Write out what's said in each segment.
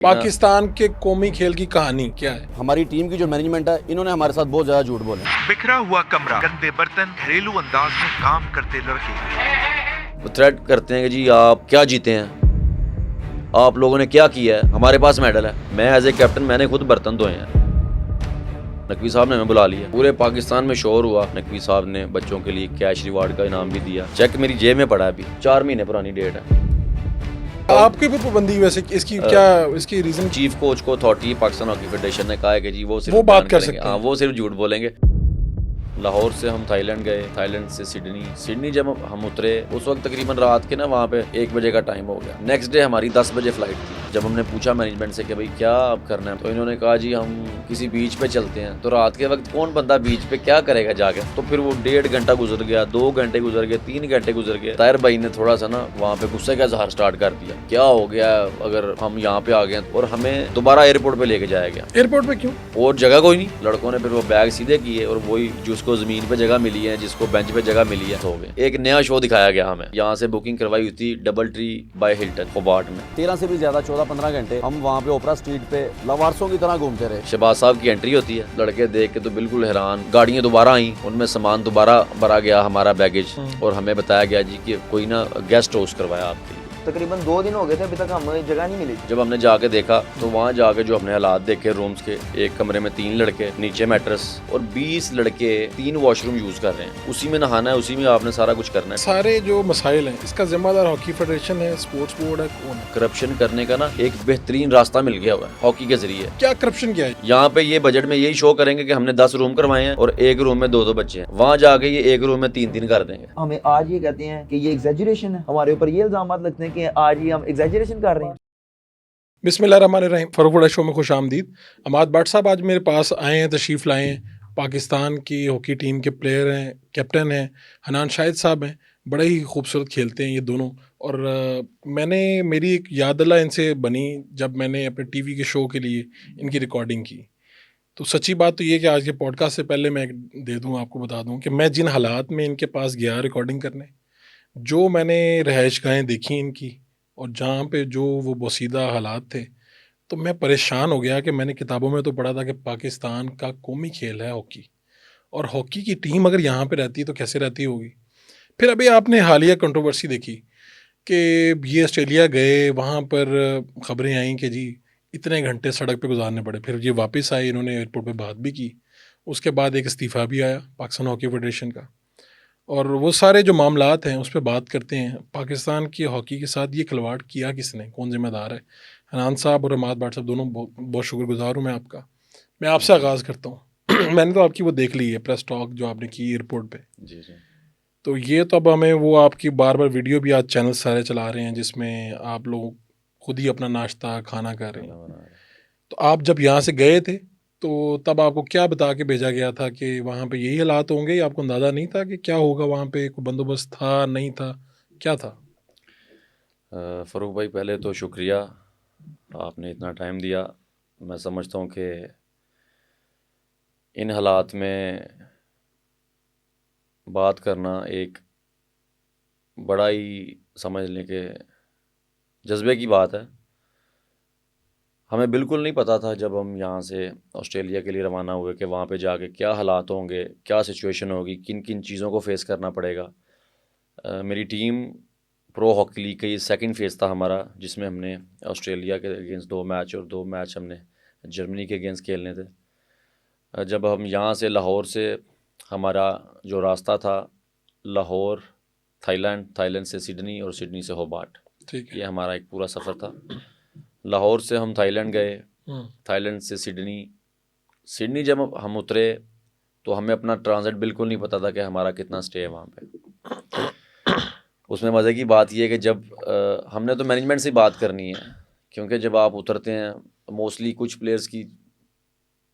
पाकिस्तान के कौमी खेल की कहानी क्या है? हमारी टीम की जो मैनेजमेंट है, इन्होंने हमारे साथ बहुत ज्यादा झूठ बोले। बिखरा हुआ कमरा, गंदे बर्तन, घरेलू अंदाज में काम करते लड़के। वो थ्रेट करते हैं कि जी आप क्या जीते हैं, आप लोगों ने क्या किया है, हमारे पास मेडल है। मैं एज ए कैप्टन मैंने खुद बर्तन धोए हैं। नकवी साहब ने हमें बुला लिया, पूरे पाकिस्तान में शोर हुआ। नकवी साहब ने बच्चों के लिए कैश रिवार्ड का इनाम भी दिया। चेक मेरी जेब में पड़ा है, अभी 4 महीने पुरानी डेट है। आपके भी पाबंदी वैसे इसकी क्या इसकी रीजन? चीफ कोच को अथॉरिटी पाकिस्तान हॉकी फेडरेशन ने कहा है कि जी वो सिर्फ वो बात बयान कर करेंगे। सकते हैं। हाँ, वो सिर्फ झूठ बोलेंगे। लाहौर से हम थाईलैंड गए, थाईलैंड से सिडनी जब हम उतरे उस वक्त तकरीबन रात के ना वहाँ पे 1 बजे का टाइम हो गया। नेक्स्ट डे हमारी 10 बजे फ्लाइट थी। जब हमने पूछा मैनेजमेंट से कि भाई क्या अब करना है, तो इन्होंने कहा जी हम किसी बीच पे चलते हैं। तो रात के वक्त कौन बंदा बीच पे क्या करेगा जाके। तो फिर वो 1.5 घंटा गुजर गया, 2 घंटे गुजर गए, 3 घंटे गुजर गए। ताहिर भाई ने थोड़ा सा ना वहाँ पे गुस्से का इजहार स्टार्ट कर दिया, क्या हो गया अगर हम यहाँ पे आ गए और हमें दोबारा एयरपोर्ट पे लेके जाया गया। एयरपोर्ट पे क्यों? और जगह कोई नहीं। लड़कों ने फिर वो बैग सीधे किए और वही जिसको जमीन पे जगह मिली है, जिसको बेंच पे जगह मिली है, हो गए। एक नया शो दिखाया गया हमें। यहाँ से बुकिंग करवाई हुई थी double tree by Hilton Hobart में। 13 से भी ज्यादा 14-15 घंटे हम वहाँ पे ओपरा स्ट्रीट पे लवारसों की तरह घूमते रहे। शहबाज साहब की एंट्री होती है, लड़के देख के तो बिल्कुल हैरान। गाड़ियाँ दोबारा आई, उनमें सामान दोबारा भरा गया, हमारा बैगेज, और हमें बताया गया जी कि कोई ना गेस्ट हाउस करवाया आपके लिए। तकरीबन 2 दिन हो गए थे, अभी तक हमें जगह नहीं मिली। जब हमने जाके देखा तो वहाँ जाके जो हमने हालात देखे रूम्स के, एक कमरे में 3 लड़के, नीचे मैट्रेस, और 20 लड़के 3 वॉशरूम यूज कर रहे हैं। उसी में नहाना है, उसी में आपने सारा कुछ करना है। सारे जो मसाइल हैं इसका जिम्मेदार हॉकी फेडरेशन है, स्पोर्ट्स बोर्ड है, कौन है? करप्शन करने का ना एक बेहतरीन रास्ता मिल गया हुआ है हॉकी के जरिए। क्या करप्शन क्या है? यहाँ पे ये बजट में यही शो करेंगे कि हमने 10 रूम करवाए हैं और एक रूम में 2-2 बच्चे हैं। वहाँ जाके ये एक रूम में 3-3 कर देंगे। हमें आज ये कहते हैं कि ये एग्जैजरेशन है, हमारे ऊपर ये इल्जाम लगते हैं कि आज ये हम एग्जैजरेशन कर रहे हैं। बिस्मिल्लाहिर्रहमानिर्रहीम। फरूक शो में खुश आमदीद। अमाद भट्ट साहब आज मेरे पास आए हैं, तशरीफ़ लाए हैं। पाकिस्तान की हॉकी टीम के प्लेयर हैं, कैप्टन हैं, हनान शाहिद साहब हैं। बड़े ही खूबसूरत खेलते हैं ये दोनों। और मेरी एक यादला इनसे बनी जब मैंने अपने टीवी के शो के लिए इनकी रिकॉर्डिंग की। तो सच्ची बात तो ये कि आज के पॉडकास्ट से पहले मैं दे दूं, आपको बता दूं कि मैं जिन हालात में इनके पास गया रिकॉर्डिंग करने, जो मैंने रहायशगाहें देखी इनकी, और जहाँ पे जो वो बोसीदा हालात थे, तो मैं परेशान हो गया कि मैंने किताबों में तो पढ़ा था कि पाकिस्तान का कौमी खेल है हॉकी, और हॉकी की टीम अगर यहाँ पे रहती तो कैसे रहती होगी। फिर अभी आपने हालिया कंट्रोवर्सी देखी कि ये ऑस्ट्रेलिया गए, वहाँ पर खबरें आई कि जी इतने घंटे सड़क पे गुजारने पड़े। फिर ये वापस आए, इन्होंने एयरपोर्ट पे बात भी की। उसके बाद एक इस्तीफ़ा भी आया पाकिस्तान हॉकी फेडरेशन का। और वो सारे जो मामलात हैं उस पर बात करते हैं। पाकिस्तान की हॉकी के साथ ये खिलवाड़ किया किसने, कौन जिम्मेदार है? हनान साहब और अमाद भट्ट साहब दोनों बहुत शुक्रगुजार हूँ मैं आपका। मैं आपसे आगाज़ करता हूँ। मैंने तो आपकी वो देख ली है प्रेस टॉक जो आपने की एयरपोर्ट पे। जी जी। तो ये तो अब हमें वो आपकी बार बार वीडियो भी आज चैनल सारे चला रहे हैं जिसमें आप लोग खुद ही अपना नाश्ता खाना कर रहे हैं। तो आप जब यहाँ से गए थे तो तब आपको क्या बता के भेजा गया था कि वहाँ पे यही हालात होंगे, या आपको अंदाज़ा नहीं था कि क्या होगा? वहाँ पे कोई बंदोबस्त था, नहीं था, क्या था? फ़रूक भाई, पहले तो शुक्रिया, आपने इतना टाइम दिया। मैं समझता हूँ कि इन हालात में बात करना एक बड़ा ही समझ लें कि जज्बे की बात है। हमें बिल्कुल नहीं पता था जब हम यहाँ से ऑस्ट्रेलिया के लिए रवाना हुए कि वहाँ पे जाके क्या हालात होंगे, क्या सिचुएशन होगी, किन किन चीज़ों को फेस करना पड़ेगा। मेरी टीम प्रो हॉकी लीग का ये सेकंड फेज़ था हमारा, जिसमें हमने ऑस्ट्रेलिया के अगेंस्ट 2 मैच और 2 मैच हमने जर्मनी के अगेंस्ट खेलने थे। जब हम यहाँ से लाहौर से, हमारा जो रास्ता था लाहौर थाईलैंड से सिडनी और सिडनी से होबार्ट, ठीक है। ये हमारा एक पूरा सफ़र था। लाहौर से हम थाईलैंड गए, थाईलैंड से सिडनी जब हम उतरे तो हमें अपना ट्रांजिट बिल्कुल नहीं पता था कि हमारा कितना स्टे है वहाँ पे। उसमें मज़े की बात यह है कि जब हमने तो मैनेजमेंट से बात करनी है, क्योंकि जब आप उतरते हैं मोस्टली कुछ प्लेयर्स की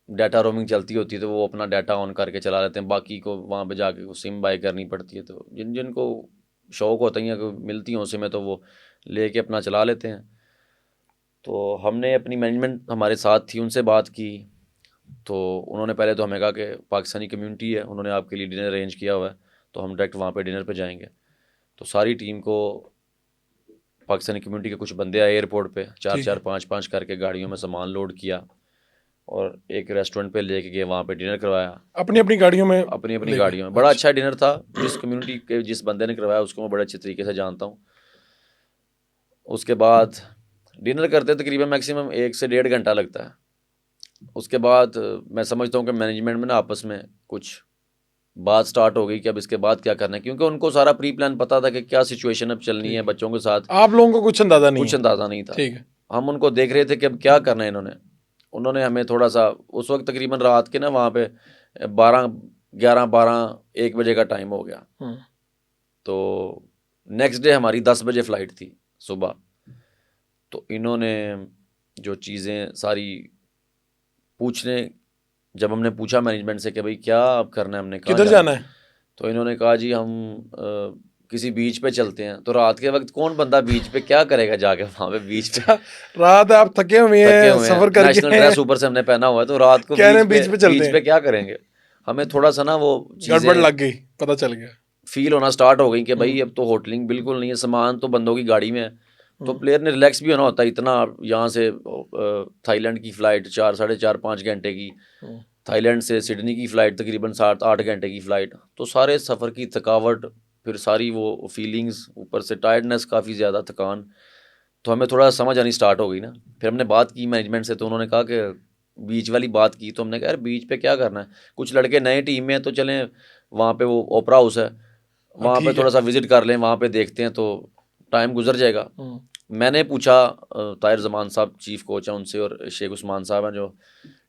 डाटा रोमिंग चलती होती है तो वो अपना डाटा ऑन करके चला लेते हैं, बाकी को वहाँ पे जाके सिम बाई करनी पड़ती है। तो जिनको शौक़ होता है कि मिलती हैं उसी में, तो वो लेके अपना चला लेते हैं। तो हमने अपनी मैनेजमेंट हमारे साथ थी, उनसे बात की। तो उन्होंने पहले तो हमें कहा कि पाकिस्तानी कम्युनिटी है, उन्होंने आपके लिए डिनर अरेंज किया हुआ है, तो हम डायरेक्ट वहाँ पे डिनर पे जाएंगे। तो सारी टीम को पाकिस्तानी कम्युनिटी के कुछ बंदे आए एयरपोर्ट पे, चार ठीक चार पाँच पाँच करके गाड़ियों में सामान लोड किया और एक रेस्टोरेंट पे लेके गए, वहाँ पे डिनर करवाया अपनी अपनी गाड़ियों में अपनी अपनी ले गाड़ियों में। बड़ा अच्छा डिनर था। जिस कम्युनिटी के जिस बंदे ने करवाया उसको मैं बड़े अच्छे तरीके से जानता हूँ। उसके बाद डिनर करते तकरीबन मैक्सिमम 1 से 1.5 घंटा लगता है। उसके बाद मैं समझता हूँ कि मैनेजमेंट में ना आपस में कुछ बात स्टार्ट हो गई कि अब इसके बाद क्या करना है, क्योंकि उनको सारा प्री प्लान पता था कि क्या सिचुएशन अब चलनी है बच्चों के साथ। आप लोगों को कुछ अंदाजा नहीं कुछ है। अंदाज़ा नहीं था। ठीक है। हम उनको देख रहे थे कि अब क्या करना है इन्होंने। उन्होंने हमें थोड़ा सा उस वक्त तकरीबन रात के ना वहाँ पे 11-12-1 बजे का टाइम हो गया। तो नेक्स्ट डे हमारी 10 बजे फ़्लाइट थी सुबह। तो इन्होंने जो चीज़ें सारी पूछने, जब हमने पूछा मैनेजमेंट से कि भाई क्या अब करना है, हमने कहा किधर जाना है? तो इन्होंने कहा जी हम किसी बीच पे चलते हैं। तो रात के वक्त कौन बंदा बीच पे क्या करेगा जाके वहाँ पे बीच पे। रात आप थके हुए हैं, सफर करके नेशनल ड्रेस ऊपर से हमने पहना हुआ है, तो रात को कह रहे हैं बीच पे चलते बीच हैं। पे क्या करेंगे। हमें थोड़ा सा ना वो गड़बड़ चीज़ें लग गई, पता चल गया। फील होना स्टार्ट हो गई कि भाई अब तो होटलिंग बिल्कुल नहीं है, सामान तो बंदों की गाड़ी में है। तो प्लेयर ने रिलैक्स भी होना होता है। इतना यहाँ से थाईलैंड की फ़्लाइट 4-4.5 घंटे की, थाईलैंड से सिडनी की फ़्लाइट तकरीबन 7-8 घंटे की फ़्लाइट। तो सारे सफ़र की थकावट, फिर सारी वो फीलिंग्स, ऊपर से टायर्डनेस, काफ़ी ज़्यादा थकान। तो हमें थोड़ा समझ आनी स्टार्ट हो गई ना। फिर हमने बात की मैनेजमेंट से, तो उन्होंने कहा कि बीच वाली बात की। तो हमने कहा यार बीच पे क्या करना है, कुछ लड़के नए टीम में हैं तो चलें वहाँ पे, वो ओपरा हाउस है वहाँ पे ठीक है। थोड़ा सा विजिट कर लें, वहाँ पे देखते हैं तो टाइम गुजर जाएगा। मैंने पूछा ताहिर जमान साहब चीफ कोच हैं उनसे, और शेख उस्मान साहब हैं जो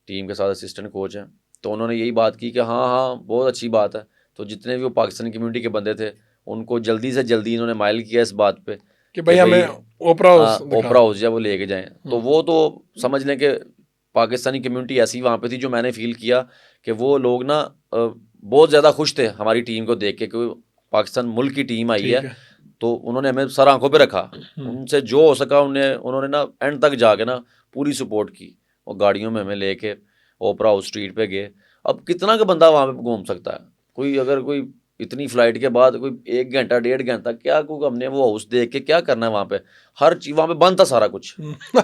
टीम के साथ असिस्टेंट कोच हैं। तो उन्होंने यही बात की कि हाँ हाँ बहुत अच्छी बात है। तो जितने भी वो पाकिस्तानी कम्युनिटी के बंदे थे उनको जल्दी से जल्दी इन्होंने माइल किया इस बात पे कि भाई हमें ओपरा हाउस ओपरा हाउस या वो लेके जाएं। तो वो तो समझ लें कि पाकिस्तानी कम्युनिटी ऐसी वहाँ पे थी, जो मैंने फील किया कि वो लोग ना बहुत ज़्यादा खुश थे हमारी टीम को देख के कि पाकिस्तान मुल्क की टीम आई है। तो उन्होंने हमें सर आंखों पे रखा। उनसे जो हो सका उन्होंने ना एंड तक जाके ना पूरी सपोर्ट की, और गाड़ियों में हमें लेके ओपरा हाउस स्ट्रीट पे गए। अब कितना का बंदा वहाँ पे घूम सकता है, कोई अगर कोई इतनी फ्लाइट के बाद कोई 1 घंटा 1.5 घंटा क्या, क्योंकि हमने वो हाउस देख के क्या करना है वहाँ पे, हर चीज़ वहाँ पे बंद था सारा कुछ।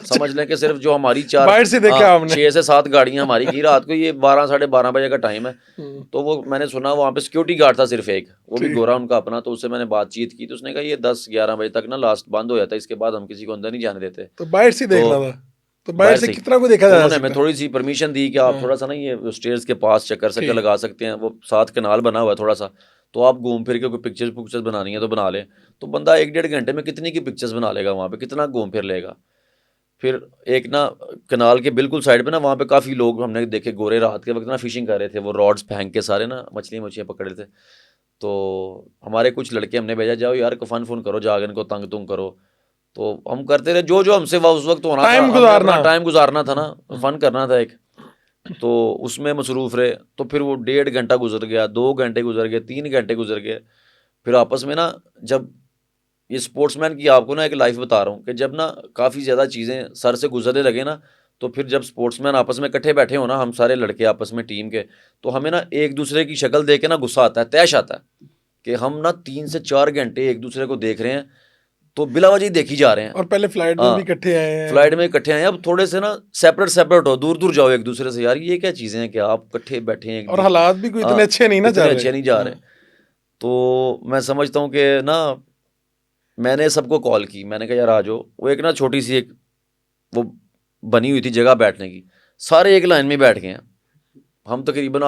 समझ लें कि सिर्फ जो हमारी 6 से 7 गाड़ियाँ हमारी की रात को, ये 12-12:30 बजे का टाइम है। तो वो मैंने सुना वहाँ पे सिक्योरिटी गार्ड था सिर्फ एक, वो भी गोरा उनका अपना। तो उससे मैंने बातचीत की तो उसने कहा ये 10-11 बजे तक ना लास्ट बंद हो जाता है, इसके बाद हम किसी को अंदर नहीं जाने देते। तो बाहर से देखना था। तो बाहर से कितना को देखा जा उन्होंने सकता हमें थोड़ी सी परमिशन दी कि आप थोड़ा सा ना ये स्टेयर्स के पास चक्कर लगा सकते हैं, वो साथ कनाल बना हुआ है थोड़ा सा, तो आप घूम फिर के कोई पिक्चर्स बनानी है तो बना लें। तो बंदा 1-1.5 घंटे में कितनी की पिक्चर्स बना लेगा वहाँ पे, कितना घूम फिर लेगा। फिर एक ना कनाल के बिल्कुल साइड पे ना वहाँ पे काफ़ी लोग हमने देखे गोरे रात के वक्त ना फिशिंग कर रहे थे, वो रॉड्स फेंक के सारे ना मछलियाँ पकड़ रहे थे। तो हमारे कुछ लड़के हमने भेजा, जाओ यार फन करो, जाकर इनको तंग तुंग करो। तो हम करते रहे जो हमसे उस वक्त होना था, टाइम गुजारना था ना, फन करना था एक। तो उसमें मसरूफ़ रहे। तो फिर वो 1.5 घंटा गुजर गया, 2 घंटे गुजर गए, 3 घंटे गुजर गए। फिर आपस में ना, जब ये स्पोर्ट्समैन की आपको ना एक लाइफ बता रहा हूँ कि जब ना काफ़ी ज़्यादा चीज़ें सर से गुजरने लगे ना, तो फिर जब स्पोर्ट्समैन आपस में इकट्ठे बैठे हो ना, हम सारे लड़के आपस में टीम के, तो हमें ना एक दूसरे की शक्ल देख के ना गुस्सा आता है, तैश आता है कि हम ना 3 से 4 घंटे एक दूसरे को देख रहे हैं, तो बिला वजह देखी जा रहे हैं। और पहले फ्लाइट में भी इकट्ठे आए हैं, फ्लाइट में इकट्ठे आए हैं। अब थोड़े से ना सेपरेट हो, दूर जाओ एक दूसरे से। यार ये क्या चीज़ें हैं कि आप इकट्ठे बैठे हैं, और हालात भी कोई इतने अच्छे नहीं जा रहे। तो मैं समझता हूँ कि ना मैंने सबको कॉल की, मैंने कहा यार आ जाओ। वो एक ना छोटी सी एक वो बनी हुई थी जगह बैठने की, सारे एक लाइन में बैठ गए हैं। हम तकरीबन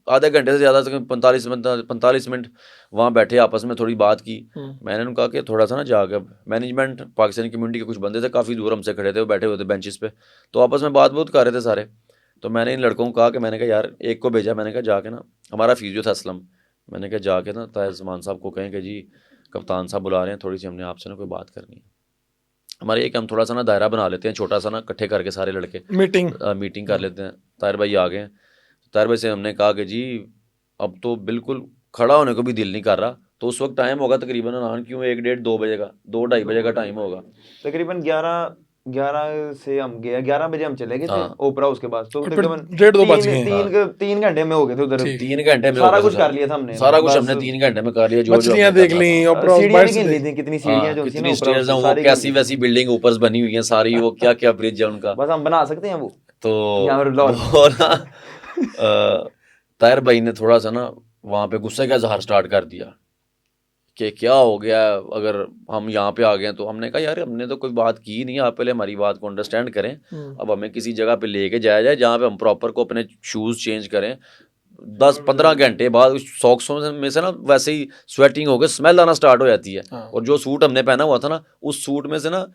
आधे घंटे से ज़्यादा 45 मिनट वहाँ बैठे, आपस में थोड़ी बात की। मैंने उनको कहा कि थोड़ा सा ना जाकर मैनेजमेंट पाकिस्तानी कम्युनिटी के कुछ बंदे थे, काफ़ी दूर हमसे खड़े थे, वो बैठे हुए थे बेंचेस पे, तो आपस में बात कर रहे थे सारे। तो मैंने इन लड़कों को कहा कि मैंने कहा यार एक को भेजा, मैंने कहा जाके ना, हमारा फिजियो था असलम, मैंने कहा जाके ना ताहिर जमान साहब को कहें कि जी कप्तान साहब बुला रहे हैं, थोड़ी सी हमने आपसे ना कोई बात करनी है। हमारे एक हम थोड़ा सा ना दायरा बना लेते हैं छोटा सा ना, इकट्ठे करके सारे लड़के मीटिंग कर लेते हैं। ताहिर भाई आ गए। ताहिर भाई से हमने कहा कि जी अब तो बिल्कुल खड़ा होने को भी दिल नहीं कर रहा। तो उस वक्त टाइम होगा तकरीबन 1-2 बजे का, 2-2:30 बजे का टाइम होगा। तकरीबन 11 11 से हम गए, 11 बजे हम चले गए थे हाँ। ओपरा, उसके बाद तो और फिर तकरीबन 1:30-2 बज गए। 3 घंटे में हो गए थे उधर। ठीक। 3 घंटे में हो सारा गया कुछ था कर सर। लिया था हमने, सारा कुछ बस हमने 3 घंटे में कर लिया, जो मछलियां हमने देख करना ली, था। ओपरा सीढ़ियां बाहर भी से गिन ली देख। थी, कितनी सीढ़ियां हाँ, जो थी ना कितनी ओपरा स्टेयर्स हैं, उसकी, वो सारी कैसी गिन ली वैसी बिल्डिंग ऊपर से बनी हुई है सारी, वो क्या क्या ब्रिज है उनका। थी। बस हम बना सकते हैं वो तो यहाँ पर लाहौर में। वो ना ताहिर भाई ने थोड़ा सा ना वहाँ पे गुस्से का इजहार स्टार्ट कर दिया कि क्या हो गया अगर हम यहाँ पे आ गए। तो हमने कहा यार हमने तो कोई बात की नहीं, आप पहले हमारी बात को अंडरस्टैंड करें। अब हमें किसी जगह पे लेके जाया जाए जहाँ पे हम प्रॉपर को अपने शूज़ चेंज करें। 10-15 घंटे बाद सॉक्सों में से ना वैसे ही स्वेटिंग होकर स्मेल आना स्टार्ट हो जाती है। हाँ। और जो सूट हमने पहना हुआ था ना, उस सूट में से ना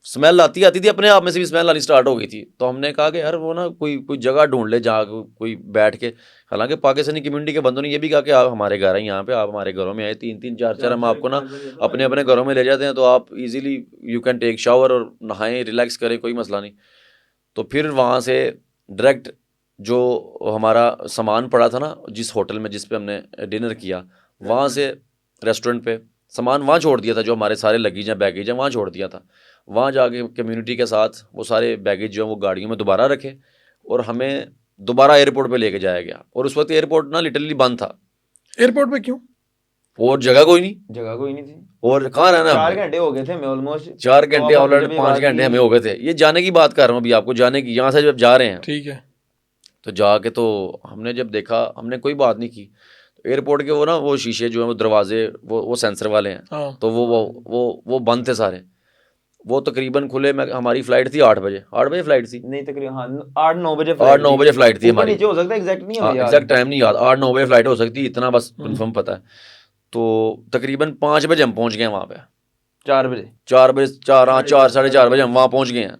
स्मेल आती थी, अपने आप में से भी स्मेल आनी स्टार्ट हो गई थी। तो हमने कहा कि यार वो ना कोई जगह ढूंढ ले जहाँ कोई बैठ के। हालांकि पाकिस्तानी कम्युनिटी के बंदों ने ये भी कहा कि आप हमारे घर हैं, यहाँ पे आप हमारे घरों में आए, 3-3 4-4 हम आपको ना अपने अपने घरों में ले जाते हैं, तो आप easily you can take shower और नहाएं, रिलैक्स करें, कोई मसला नहीं। तो फिर वहाँ से डायरेक्ट जो हमारा सामान पड़ा था ना, जिस होटल में जिस पे हमने डिनर किया, वहाँ से रेस्टोरेंट पे सामान वहाँ छोड़ दिया था, जो हमारे सारे लगेज हैं बैगेज हैं वहाँ छोड़ दिया था। वहाँ जाके कम्युनिटी के साथ वो सारे बैगेज जो हैं वो गाड़ियों में दोबारा रखे और हमें दोबारा एयरपोर्ट पे लेके जाया गया। और उस वक्त एयरपोर्ट ना लिटरली बंद था, एयरपोर्ट पे क्यों? और जगह कोई नहीं, जगह कोई नहीं थी। और कहाँ रहना 4 हमने? घंटे हो गए थे हमें ऑलमोस्ट। 4 घंटे ऑलरेडी 5 घंटे हमें हमें हो गए थे। ये जाने की बात कर रहा हूँ अभी आपको, जाने की, यहाँ से जब जा रहे हैं ठीक है। तो जाके तो हमने जब देखा, हमने कोई बात नहीं की। तो एयरपोर्ट के वो ना वो शीशे जो हैं वो दरवाजे वो सेंसर वाले हैं, हाँ। तो वो बंद थे सारे। वो तकरीबन खुले में हमारी फ्लाइट थी 8 बजे, 8 बजे फ्लाइट थी, नहीं तकरीबन हाँ 8-9 बजे 8-9 बजे फ्लाइट थी ऊपर हमारी। नीचे हो सकता है, एग्जैक्ट नहीं हाँ हमें याद। एग्जैक्ट टाइम नहीं याद, 8-9 बजे फ्लाइट हो सकती है, इतना बस कंफर्म पता है। तो तकरीबन 5 बजे हम पहुँच गए वहाँ पे, 4 बजे 4 बजे 4 साढ़े 4 बजे हम वहाँ पहुँच गए हैं।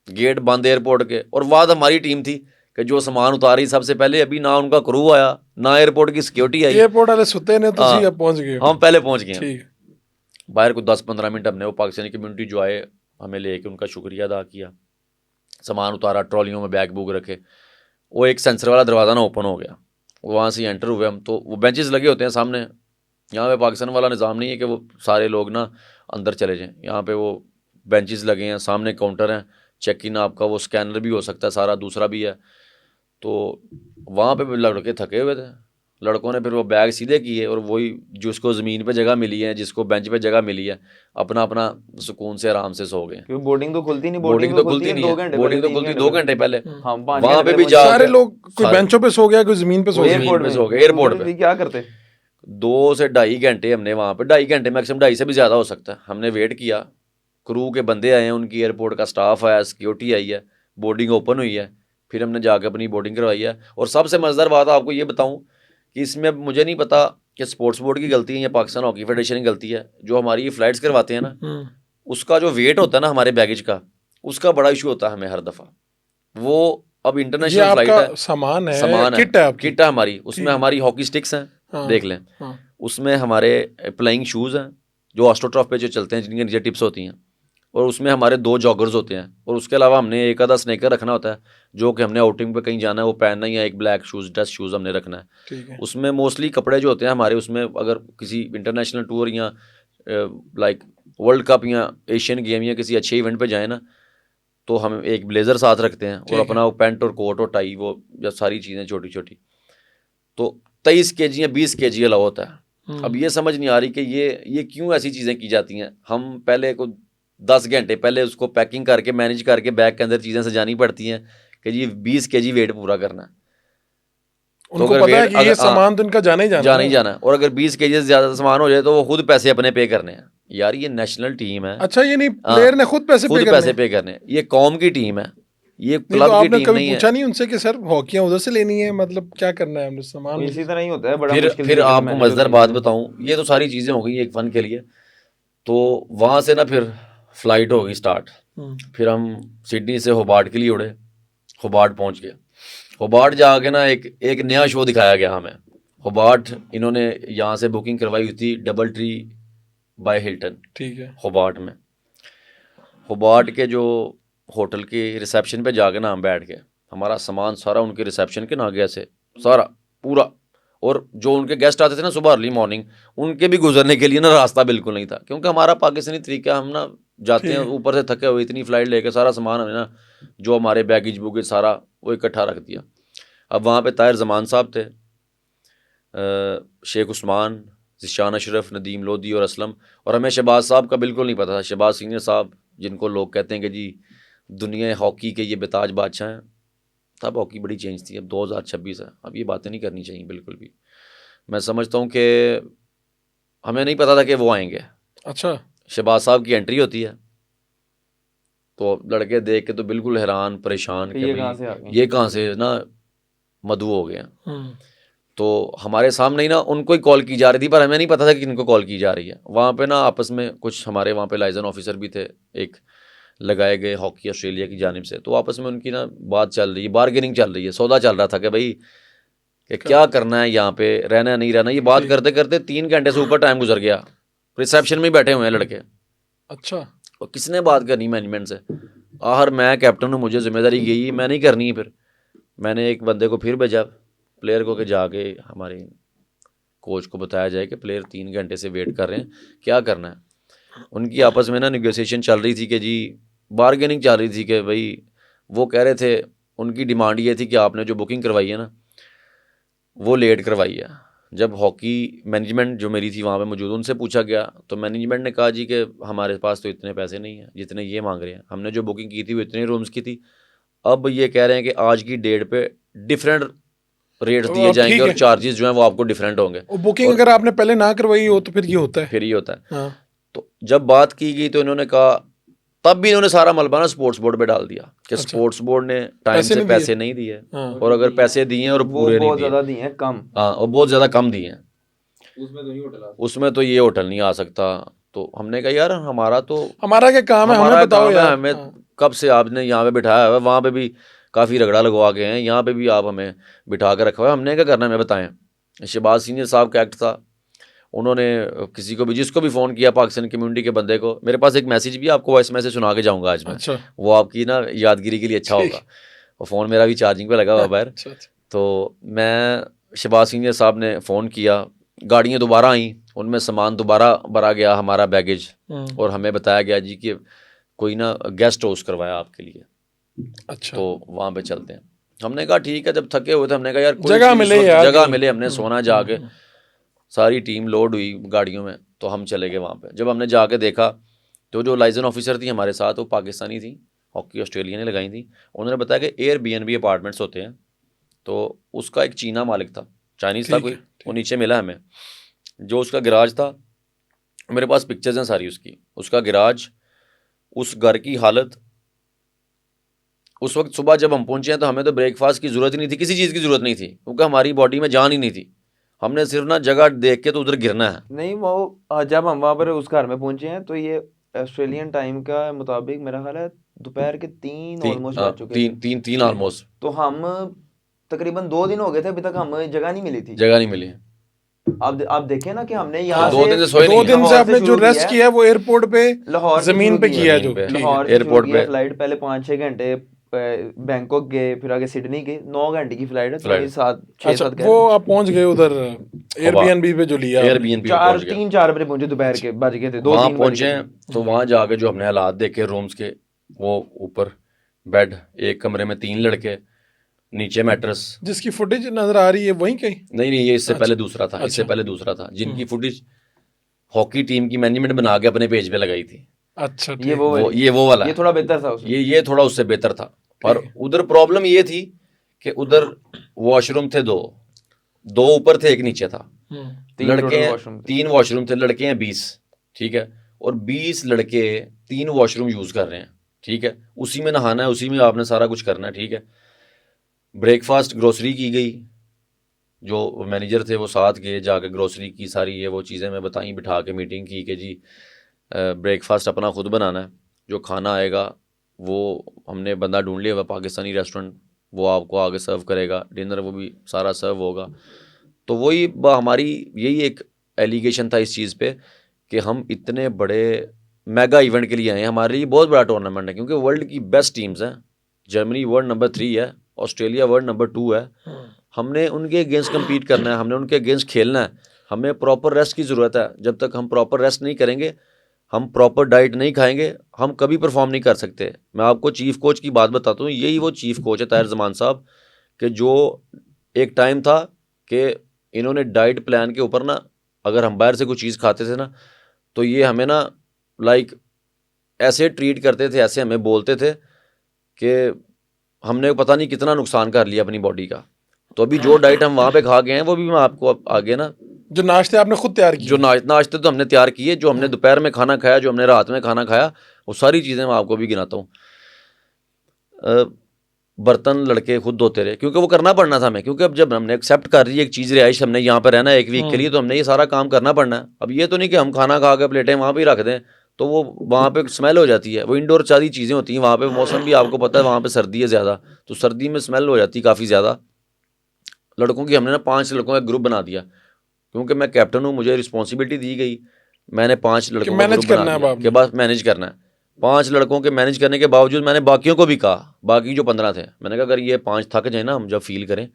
गेट बंद एयरपोर्ट के। और बाद हमारी टीम थी कि जो सामान उतारी सबसे पहले, अभी ना उनका क्रू आया ना एयरपोर्ट की सिक्योरिटी आई, एयरपोर्ट वाले सुते ने, हाँ। तुसी अब पहुंच गए हो। हम पहले पहुँच गए हैं। ठीक है। बाहर को 10-15 मिनट हमने वो पाकिस्तानी कम्युनिटी जो आए हमें लेके उनका शुक्रिया अदा किया, सामान उतारा, ट्रॉलियों में बैग बूग रखे। वो एक सेंसर वाला दरवाज़ा ना ओपन हो गया, वहाँ से एंटर हुए हम। तो वो बेंचेस लगे होते हैं सामने, यहाँ पे पाकिस्तान वाला निज़ाम नहीं है कि वो सारे लोग ना अंदर चले जाएं। यहाँ पे वो बेंचेस लगे हैं, सामने काउंटर हैं, चेक इन आपका वो स्कैनर भी हो सकता है सारा, दूसरा भी है। तो वहाँ पे लड़के थके हुए थे, लड़कों ने फिर वो बैग सीधे किए और वही जिसको ज़मीन पे जगह मिली है, जिसको बेंच पे जगह मिली है, अपना अपना सुकून से आराम से सो गए। क्योंकि बोर्डिंग तो खुलती नहीं, बोर्डिंग तो खुलती नहीं है, बोर्डिंग तो खुलती 2 घंटे पहले। हाँ वहाँ पे भी जा सारे लोग, कोई बेंचों पे सो गया, कोई जमीन पे सो गया। एयरपोर्ट पे सो गए, एयरपोर्ट पे। क्या करते 2 से 2.5 घंटे हमने वहाँ पे, 2.5 घंटे मैक्सिमम, 2.5 से भी ज़्यादा हो सकता है, हमने वेट किया। क्रू के बंदे आए हैं, उनकी एयरपोर्ट का स्टाफ आया, सिक्योरिटी आई है, बोर्डिंग ओपन हुई है, फिर हमने जाकर अपनी बोर्डिंग करवाई है। और सबसे मज़ेदार बात आपको ये बताऊँ कि इसमें मुझे नहीं पता कि स्पोर्ट्स बोर्ड की गलती है या पाकिस्तान हॉकी फेडरेशन की गलती है, जो हमारी ये फ़्लाइट्स करवाते हैं ना, उसका जो वेट होता है ना हमारे बैगेज का, उसका बड़ा इशू होता है हमें हर दफ़ा। वो अब इंटरनेशनल फ्लाइट है, सामान है, सामान किट है आपकी, किट है हमारी, उसमें हमारी हॉकी स्टिक्स हैं, हाँ, देख लें, हाँ। उसमें हमारे प्लेइंग शूज़ हैं जो ऑस्ट्रोट्रॉफ पे जो चलते हैं, जिनके नीचे टिप्स होती हैं, और उसमें हमारे 2 जॉगर्स होते हैं, और उसके अलावा हमने एक आधा स्नेकर रखना होता है, जो कि हमने आउटिंग पे कहीं जाना है वो पहनना ही है, एक ब्लैक शूज़, ड्रेस शूज़ हमने रखना है। ठीक है। उसमें मोस्टली कपड़े जो होते हैं हमारे, उसमें अगर किसी इंटरनेशनल टूर या लाइक वर्ल्ड कप या एशियन गेम या किसी अच्छे इवेंट पे जाए ना, तो हम एक ब्लेज़र साथ रखते हैं और अपना वो पैंट और कोट और टाई, वो या सारी चीज़ें छोटी छोटी। तो 23 kg या 20 kg अलाउ होता है। अब ये समझ नहीं आ रही कि ये क्यों ऐसी चीज़ें की जाती हैं। हम पहले को 10 घंटे पहले उसको पैकिंग करके मैनेज करके बैग के अंदर चीज़ें सजानी पड़ती हैं कि जी 20 kg वेट पूरा करना है। उनको पता है कि ये सामान तो इनका जाना ही जाना है, और अगर 20 kg से ज़्यादा सामान हो जाए तो वो खुद पैसे अपने पे करने हैं। यार ये नेशनल टीम है। अच्छा, ये नहीं प्लेयर ने खुद पैसे पे करने, ये कौम की टीम है, ये क्लब तो की टीम कभी नहीं है। पूछा नहीं उनसे कि सर हॉकियां उधर से लेनी है, मतलब क्या करना है हमने सामान? इसी तरह ही होता है, बड़ा मुश्किल। फिर आपको मजेदार बात बताऊं, ये तो सारी चीज़ें हो गई एक फ़न के लिए। तो वहाँ से ना फिर फ्लाइट हो गई स्टार्ट, फिर हम सिडनी से होबार्ट के लिए उड़े, होबार्ट पहुँच गए। होबार्ट जाके ना एक नया शो दिखाया गया हमें। होबार्ट इन्होंने यहाँ से बुकिंग करवाई हुई थी डबल ट्री बाय हिल्टन, ठीक है, होबार्ट में। होबार्ट के जो होटल के रिसेप्शन पे जाके ना हम बैठ गए, हमारा सामान सारा उनके रिसेप्शन के ना गया से सारा पूरा, और जो उनके गेस्ट आते थे ना सुबह अर्ली मॉर्निंग, उनके भी गुजरने के लिए ना रास्ता बिल्कुल नहीं था, क्योंकि हमारा पाकिस्तानी तरीका, हम ना जाते हैं ऊपर से थके हुए, इतनी फ़्लाइट लेके सारा सामान हमें ना जो हमारे बैगेज बुगेज सारा वो इकट्ठा रख दिया। अब वहाँ पे ताहिर ज़मान साहब थे, शेख उस्मान, ज़िशान अशरफ, नदीम लोधी और असलम, और हमें शहबाज साहब का बिल्कुल नहीं पता था। शहबाज सीनियर साहब जिनको लोग कहते हैं कि जी दुनिया हॉकी के ये बेताज बादशाह हैं, तब हॉकी बड़ी चेंज थी। अब 2026 है, अब ये बातें नहीं करनी चाहिए बिल्कुल भी। मैं समझता हूँ कि हमें नहीं पता था कि वो आएंगे। अच्छा, शहबाज साहब की एंट्री होती है तो लड़के देख के तो बिल्कुल हैरान परेशान कि ये कहाँ से ना मधु हो गए हैं। तो हमारे सामने ही ना उनको ही कॉल की जा रही थी, पर हमें नहीं पता था कि इनको कॉल की जा रही है। वहाँ पे ना आपस में कुछ हमारे वहाँ पे लाइजन ऑफिसर भी थे एक लगाए गए हॉकी ऑस्ट्रेलिया की जानिब से, तो आपस में उनकी ना बात चल रही है, बार्गेनिंग चल रही है, सौदा चल रहा था कि भाई कि क्या करना है यहाँ पे, रहना नहीं रहना। ये बात करते करते 3 घंटे से ऊपर टाइम गुजर गया। रिसेप्शन में बैठे हुए हैं लड़के। अच्छा, और किसने बात करनी मैनेजमेंट से? आखिर मैं कैप्टन हूँ, मुझे जिम्मेदारी गई, मैं नहीं करनी है। फिर मैंने एक बंदे को फिर भेजा प्लेयर को कि जाके हमारे कोच को बताया जाए कि प्लेयर 3 घंटे से वेट कर रहे हैं, क्या करना है। उनकी आपस में ना निगोसिएशन चल रही थी कि जी बार्गेनिंग चल रही थी कि भाई वो कह रहे थे, उनकी डिमांड ये थी कि आपने जो बुकिंग करवाई है ना वो लेट करवाई है। जब हॉकी मैनेजमेंट जो मेरी थी वहाँ पे मौजूद, उनसे पूछा गया तो मैनेजमेंट ने कहा जी कि हमारे पास तो इतने पैसे नहीं हैं जितने ये मांग रहे हैं, हमने जो बुकिंग की थी वो इतने रूम्स की थी, अब ये कह रहे हैं कि आज की डेट पे डिफरेंट रेट्स दिए जाएंगे और चार्जेस जो हैं वो आपको डिफरेंट होंगे। बुकिंग अगर आपने पहले ना करवाई हो तो फिर ये होता है, फिर ये होता है। हाँ। तो जब बात की गई तो इन्होंने कहा, तब भी इन्होंने सारा मलबा ना स्पोर्ट्स बोर्ड पे डाल दिया कि स्पोर्ट्स बोर्ड ने टाइम से पैसे नहीं दिए, और अगर पैसे दिए और पूरे नहीं दिए, कम, हाँ, और बहुत ज़्यादा कम दिए हैं, उसमें तो ये होटल नहीं आ सकता। तो हमने कहा यार हमारा क्या काम है, हमें बताओ यार, हमें कब से आपने यहाँ पे बिठाया हुआ, वहाँ पे भी काफ़ी रगड़ा लगवा गए हैं, यहाँ पे भी आप हमें बिठा कर रखा हुआ है, हमने क्या करना है हमें बताएं। शहबाज सीनियर साहब का एक्ट था, उन्होंने किसी को भी जिसको भी फ़ोन किया पाकिस्तान कम्युनिटी के बंदे को, मेरे पास एक मैसेज भी आपको वॉइस मैसेज सुना के जाऊँगा आज मैं। अच्छा, वो आपकी ना यादगिरी के लिए अच्छा होगा। और फ़ोन मेरा भी चार्जिंग पे लगा हुआ बाहर। तो मैं शहबाज सीनियर साहब ने फ़ोन किया, गाड़ियाँ दोबारा आईं, उनमें सामान दोबारा भरा गया हमारा बैगेज, और हमें बताया गया जी कि कोई ना गेस्ट हाउस करवाया आपके लिए। अच्छा, तो वहाँ पे चलते हैं। हमने कहा ठीक है, जब थके हुए थे हमने कहा यार जगह मिले यार, जगह मिले, हमने सोना जाके। सारी टीम लोड हुई गाड़ियों में तो हम चले गए वहाँ पे। जब हमने जाके देखा तो जो लाइजन ऑफिसर थी हमारे साथ वो पाकिस्तानी थी, हॉकी ऑस्ट्रेलिया ने लगाई थी। उन्होंने बताया कि एयरबीएनबी अपार्टमेंट्स होते हैं, तो उसका एक चीना मालिक था, चाइनीज़ था कोई, वो नीचे मिला हमें। जो उसका गिराज था, मेरे पास पिक्चर्स हैं सारी उसका गिराज, उस घर की हालत। उस वक्त सुबह जब हम पहुंचे हैं तो हमें तो ब्रेकफास्ट की ज़रूरत ही नहीं थी, किसी चीज़ की ज़रूरत नहीं थी, क्योंकि हमारी बॉडी में जान ही नहीं थी। हमने सिर्फ ना जगह देख के तो उधर गिरना है। नहीं, वो जब हम वहाँ पर उस घर में पहुंचे हैं तो ये ऑस्ट्रेलियन टाइम का मुताबिक मेरा ख्याल है दोपहर के 3 ऑलमोस्ट बज चुके थे। तीन ऑलमोस्ट। तो हम तकरीबन 2 दिन हो गए थे, अभी तक हमें जगह नहीं मिली थी। जगह नहीं मिली। अब देखें ना कि हमने यहाँ 2 दिन से सोए नहीं। 2 दिन से आपने जो रेस्ट किया है वो एयरपोर्ट पे लाहौर जमीन पे किया है, जो लाहौर एयरपोर्ट पे फ्लाइट पहले 5-6 घंटे बैंकॉक गए, फिर आगे सिडनी गए, 9 घंटे की फ्लाइट है, तो 7-6 वो आप पहुंच गए उधर एयरबीएनबी पे जो लिया, एयरबीएनबी 3-4 बजे पहुंचे, दोपहर के बज गए थे, 2-3 वहाँ पहुंचे। तो वहाँ जाके जो हमने हालात देखे रूम्स के, वो ऊपर बेड, एक कमरे में 3 लड़के, नीचे मैट्रेस। जिसकी फुटेज नजर आ रही है वहीं कहीं? नहीं, ये इससे पहले दूसरा था, इससे पहले दूसरा था, जिनकी फुटेज हॉकी टीम की मैनेजमेंट बना के अपने पेज पे लगाई थी। अच्छा, ये वो वाला, ये थोड़ा बेहतर था, ये थोड़ा उससे बेहतर था। पर उधर प्रॉब्लम ये थी कि उधर वॉशरूम थे 2 ऊपर थे, एक नीचे था। लड़के 3 वॉशरूम थे, लड़के हैं 20, ठीक है, और 20 लड़के 3 वॉशरूम यूज कर रहे हैं, ठीक है। उसी में नहाना है, उसी में आपने सारा कुछ करना है, ठीक है। ब्रेकफास्ट ग्रोसरी की गई, जो मैनेजर थे वो साथ गए, जाके ग्रोसरी की सारी ये वो चीज़ें मैं बताई, बिठा के मीटिंग की कि जी ब्रेकफास्ट अपना खुद बनाना है, जो खाना आएगा वो हमने बंदा ढूंढ लिया हुआ पाकिस्तानी रेस्टोरेंट, वो आपको आगे सर्व करेगा, डिनर वो भी सारा सर्व होगा। तो वही हमारी यही एक एलिगेशन था इस चीज़ पे कि हम इतने बड़े मेगा इवेंट के लिए आए हैं, हमारे लिए बहुत बड़ा टूर्नामेंट है, क्योंकि वर्ल्ड की बेस्ट टीम्स हैं। जर्मनी वर्ल्ड नंबर 3 है, ऑस्ट्रेलिया वर्ल्ड नंबर 2 है, हमने उनके अगेंस्ट कम्पीट करना है, हमने उनके अगेंस्ट खेलना है, हमें प्रॉपर रेस्ट की ज़रूरत है। जब तक हम प्रॉपर रेस्ट नहीं करेंगे, हम प्रॉपर डाइट नहीं खाएंगे, हम कभी परफॉर्म नहीं कर सकते। मैं आपको चीफ कोच की बात बताता हूँ, यही वो चीफ कोच है ताहिर ज़मान साहब, कि जो एक टाइम था कि इन्होंने डाइट प्लान के ऊपर ना, अगर हम बाहर से कोई चीज़ खाते थे ना, तो ये हमें ना लाइक ऐसे ट्रीट करते थे, ऐसे हमें बोलते थे कि हमने पता नहीं कितना नुकसान कर लिया अपनी बॉडी का। तो अभी जो डाइट हम वहाँ पे खा गए हैं, वो भी मैं आपको आगे ना, जो नाश्ते आपने खुद तैयार किए, जो नाश्ते तो हमने तैयार किए, जो हमने दोपहर में खाना खाया, जो हमने रात में खाना खाया, वो सारी चीज़ें मैं आपको भी गिनाता हूँ। बर्तन लड़के खुद धोते रहे, क्योंकि वो करना पड़ना था हमें, क्योंकि अब जब हमने एक्सेप्ट कर ली एक चीज़, रिहाइश हमने यहाँ पर रहना है 1 वीक के लिए, तो हमने ये सारा काम करना पड़ना है। अब ये तो नहीं कि हम खाना खा के प्लेटें वहाँ पर ही रख दें, तो वो वहाँ पे स्मेल हो जाती है। वो इंडोर सारी चीज़ें होती हैं वहाँ पे, मौसम भी आपको पता है वहाँ पे सर्दी है ज़्यादा, तो सर्दी में स्मेल हो जाती है काफ़ी ज़्यादा। लड़कों की हमने ना 5 लड़कों का ग्रुप बना दिया, क्योंकि मैं कैप्टन हूँ, मुझे रिस्पॉन्सिबिलिटी दी गई, मैंने 5 लड़कों का ग्रुप बना दिया कि बस मैनेज करना है। 5 लड़कों के मैनेज करने के बावजूद मैंने बाकियों को भी कहा, बाकी जो 15 थे, मैंने कहा अगर ये 5 थक जाए ना, हम जब फील करें,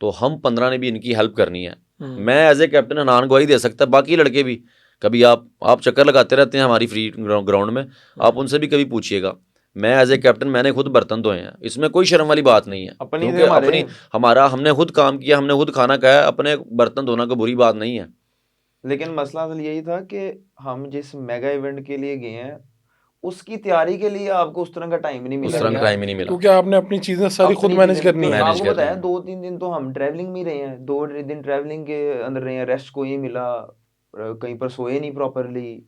तो हम 15 ने भी इनकी हेल्प करनी है। मैं एज ए कैप्टन हनान गवाही दे सकता, बाकी लड़के भी कभी आप चक्कर लगाते रहते हैं हमारी फ्री ग्राउंड में, आप उनसे भी कभी पूछिएगा। मैं एज ए कैप्टन मैंने खुद बर्तन धोए हैं, इसमें कोई शर्म वाली बात नहीं है, क्योंकि हमने खुद काम किया, हमने खुद खाना खाया, अपने बर्तन धोना कोई बुरी बात नहीं है। लेकिन मसला असल यही था कि हम जिस मेगा इवेंट के लिए गए हैं, उसकी तैयारी के लिए आपको उस तरह का टाइम नहीं मिला, क्योंकि आपने अपनी चीज़ें सारी खुद मैनेज करनी है। आपको पता है 2-3 दिन तो हम ट्रैवलिंग में रहे हैं, 2 दिन ट्रैवलिंग के अंदर रहे हैं, रेस्ट को ही मिला, कहीं पर सोए नहीं प्रॉपरली।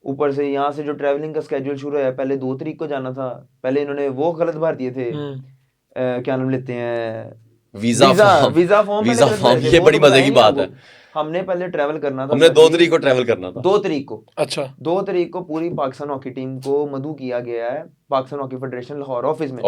ऊपर से यहाँ से जो ट्रैवलिंग का स्केड्यूल शुरू है, पहले 2 तारीख को जाना था, पहले इन्होंने वो गलत भर दिए थे, क्या नाम लेते हैं, वीजा फॉर्म। ये बड़ी मजे की बात है। हमने पहले ट्रैवल करना था, हमने 2 तारीख को ट्रैवल करना था, 2 तारीख को। अच्छा, 2 तारीख को पूरी पाकिस्तान हॉकी टीम को मधु किया गया है Pakistan hockey federation Lahore office में।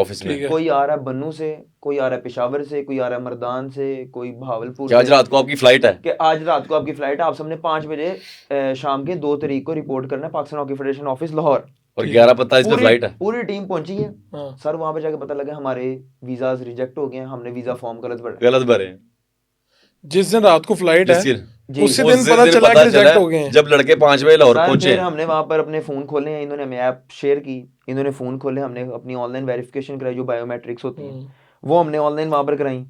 कोई आ रहा है बन्नू से, कोई आ रहा है पेशावर से, कोई आ रहा है मर्दान से, कोई भावलपुर। आज रात को आपकी फ्लाइट है, कि आज रात को आपकी फ्लाइट है, आप सबने 5 बजे शाम के 2 तारीख को रिपोर्ट करना है Pakistan hockey federation office Lahore, और 11:45 पे फ्लाइट है। पूरी टीम पहुंची है। सर वहां पे जाके पता लगा हमारे वीजाज रिजेक्ट हो गए हैं, हमने वीजा फॉर्म गलत भरे। जिस दिन रात को फ्लाइट है, उसी दिन पता चला कि रिजेक्ट हो गए हैं। जब लड़के 5 बजे लाहौर पहुंचे, हमने वहां पर अपने फोन खोले हैं, इन्होंने हमें ऐप शेयर की, इन्होंने फोन खोले, हमने अपनी ऑनलाइन वेरिफिकेशन कराई, जो बायोमेट्रिक्स होती हैं वो हमने ऑनलाइन वहां पर कराई।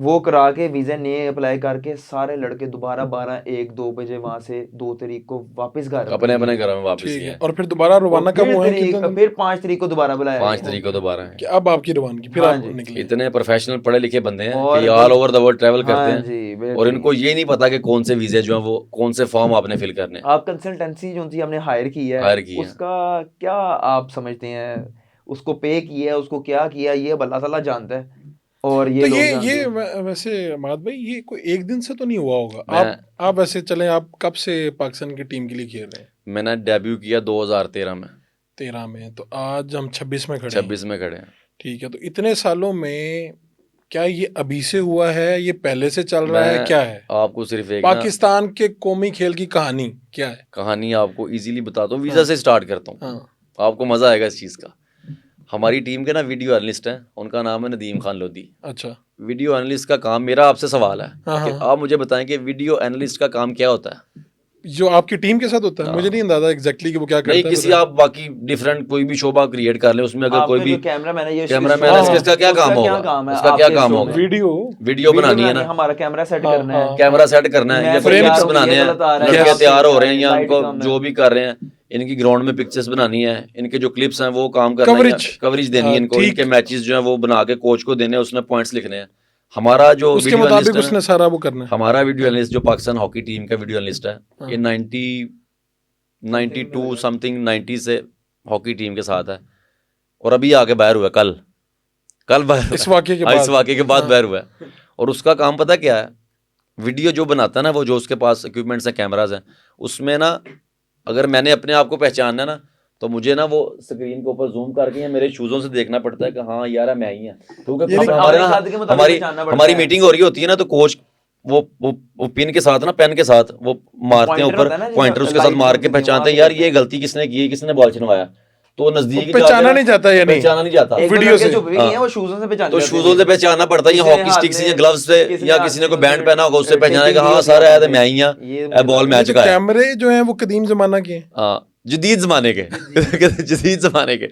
वो करा के वीजा नए अप्लाई करके सारे लड़के दोबारा 12-1-2 बजे वहां से 2 तारीख को वापस घर अपने घर में वापस गए, और फिर दोबारा रवाना कब हुआ है? फिर 5 तारीख को दोबारा बुलाया, 5 तारीख को दोबारा है। अब आपकी रवानगी फिर आप निकले। इतने प्रोफेशनल पढ़े लिखे बंदे हैं कि all over the world travel करते हैं, और इनको ये नहीं पता कि कौन से वीजे जो है वो कौन से फॉर्म आपने फिल करने। आप कंसल्टेंसी जो थी हमने हायर की है, उसका क्या आप समझते हैं, उसको पे किया है, उसको क्या किया, ये अल्लाह ताला जानता है। और ये तो ये वैसे अमाद भाई, ये कोई एक दिन से तो नहीं हुआ होगा। आप वैसे चलें, आप कब से पाकिस्तान की टीम के लिए खेल रहे हैं? मैंने डेब्यू किया 2013 में। 13 में, तो आज हम 26 में खड़े 26 में खड़े हैं। ठीक है, तो इतने सालों में क्या ये अभी से हुआ है, ये पहले से चल रहा है, क्या है? आपको सिर्फ एक पाकिस्तान के कौमी खेल की कहानी क्या है? कहानी आपको इजीली बताता हूँ, वीजा से स्टार्ट करता हूँ, आपको मजा आएगा इस चीज का। हमारी टीम के ना वीडियो एनालिस्ट हैं, उनका नाम है नदीम खान लोधी। अच्छा, वीडियो एनालिस्ट का काम, मेरा आपसे सवाल है कि आप मुझे बताएं कि वीडियो एनालिस्ट का काम क्या होता है जो आपकी टीम के साथ होता है? मुझे नहीं अंदाजा एग्जैक्टली कि वो क्या करता है। नहीं, किसी आप बाकी डिफरेंट कोई भी शोबा क्रिएट कर ले, उसमें अगर कोई भी कैमरामैन है, इसका क्या काम होगा, उसका क्या काम होगा? वीडियो बनानी है ना, हमारा कैमरा सेट करना है, कैमरा सेट करना है, या फ्रेम्स बनाने हैं, लड़के तैयार हो रहे हैं या उनको जो भी कर रहे हैं, इनकी ग्राउंड में पिक्चर्स बनानी है, इनके जो क्लिप्स हैं वो काम करना है, कवरेज देनी है इनको, इनके मैचेस जो है वो बना के कोच को देने हैं, उसने पॉइंट्स लिखने हैं। हमारा जो उसके मुताबिक उसने सारा वो करना है। हमारा वीडियो एनालिस्ट जो पाकिस्तान हॉकी टीम का वीडियो एनालिस्ट है, ये 92 समथिंग 90 से हॉकी टीम के साथ है, और अभी आके बाहर हुआ, कल बाहर, इस वाक़े के बाद बाहर हुआ है। और उसका काम पता क्या है, वीडियो जो बनाता है ना, वो जो उसके पास इक्विपमेंट्स हैं, कैमराज हैं, उसमें ना अगर मैंने अपने आप को पहचानना है ना, तो मुझे ना वो स्क्रीन के ऊपर जूम करके या मेरे शूज़ों से देखना पड़ता है कि हाँ यार मैं ही है, क्योंकि हमारी मीटिंग हो रही होती है ना, तो कोच वो पिन के साथ ना, पेन के साथ वो मारते हैं ऊपर, पॉइंटर उसके साथ मार के पहचानते हैं यार ये गलती किसने की, किसने बॉल छिनवाया। तो नजदीक ही पहचाना जाके- नहीं जाता या नहीं? पहचाना नहीं जाता। एक वीडियो वीडियो से। से छुप भी गई हाँ। हैं, वो शूजों से पहचान तो जाते शूजों से हैं। पहचानना पड़ता है, या किसी ने हॉकी हाथ स्टिक से में- या ग्लव्स से, किसी या ने किसी ने हाथ कोई में बैंड पहना होगा उससे टेपिंग पहचाना कि दी हाँ होती सर है है मैं ही हाँ, ये ए बॉल मुझे मैच जो का है। कैमरे जो हैं वो कदीम जमाना के हैं। हाँ, जदीद जमाने के जदीद जमाने के।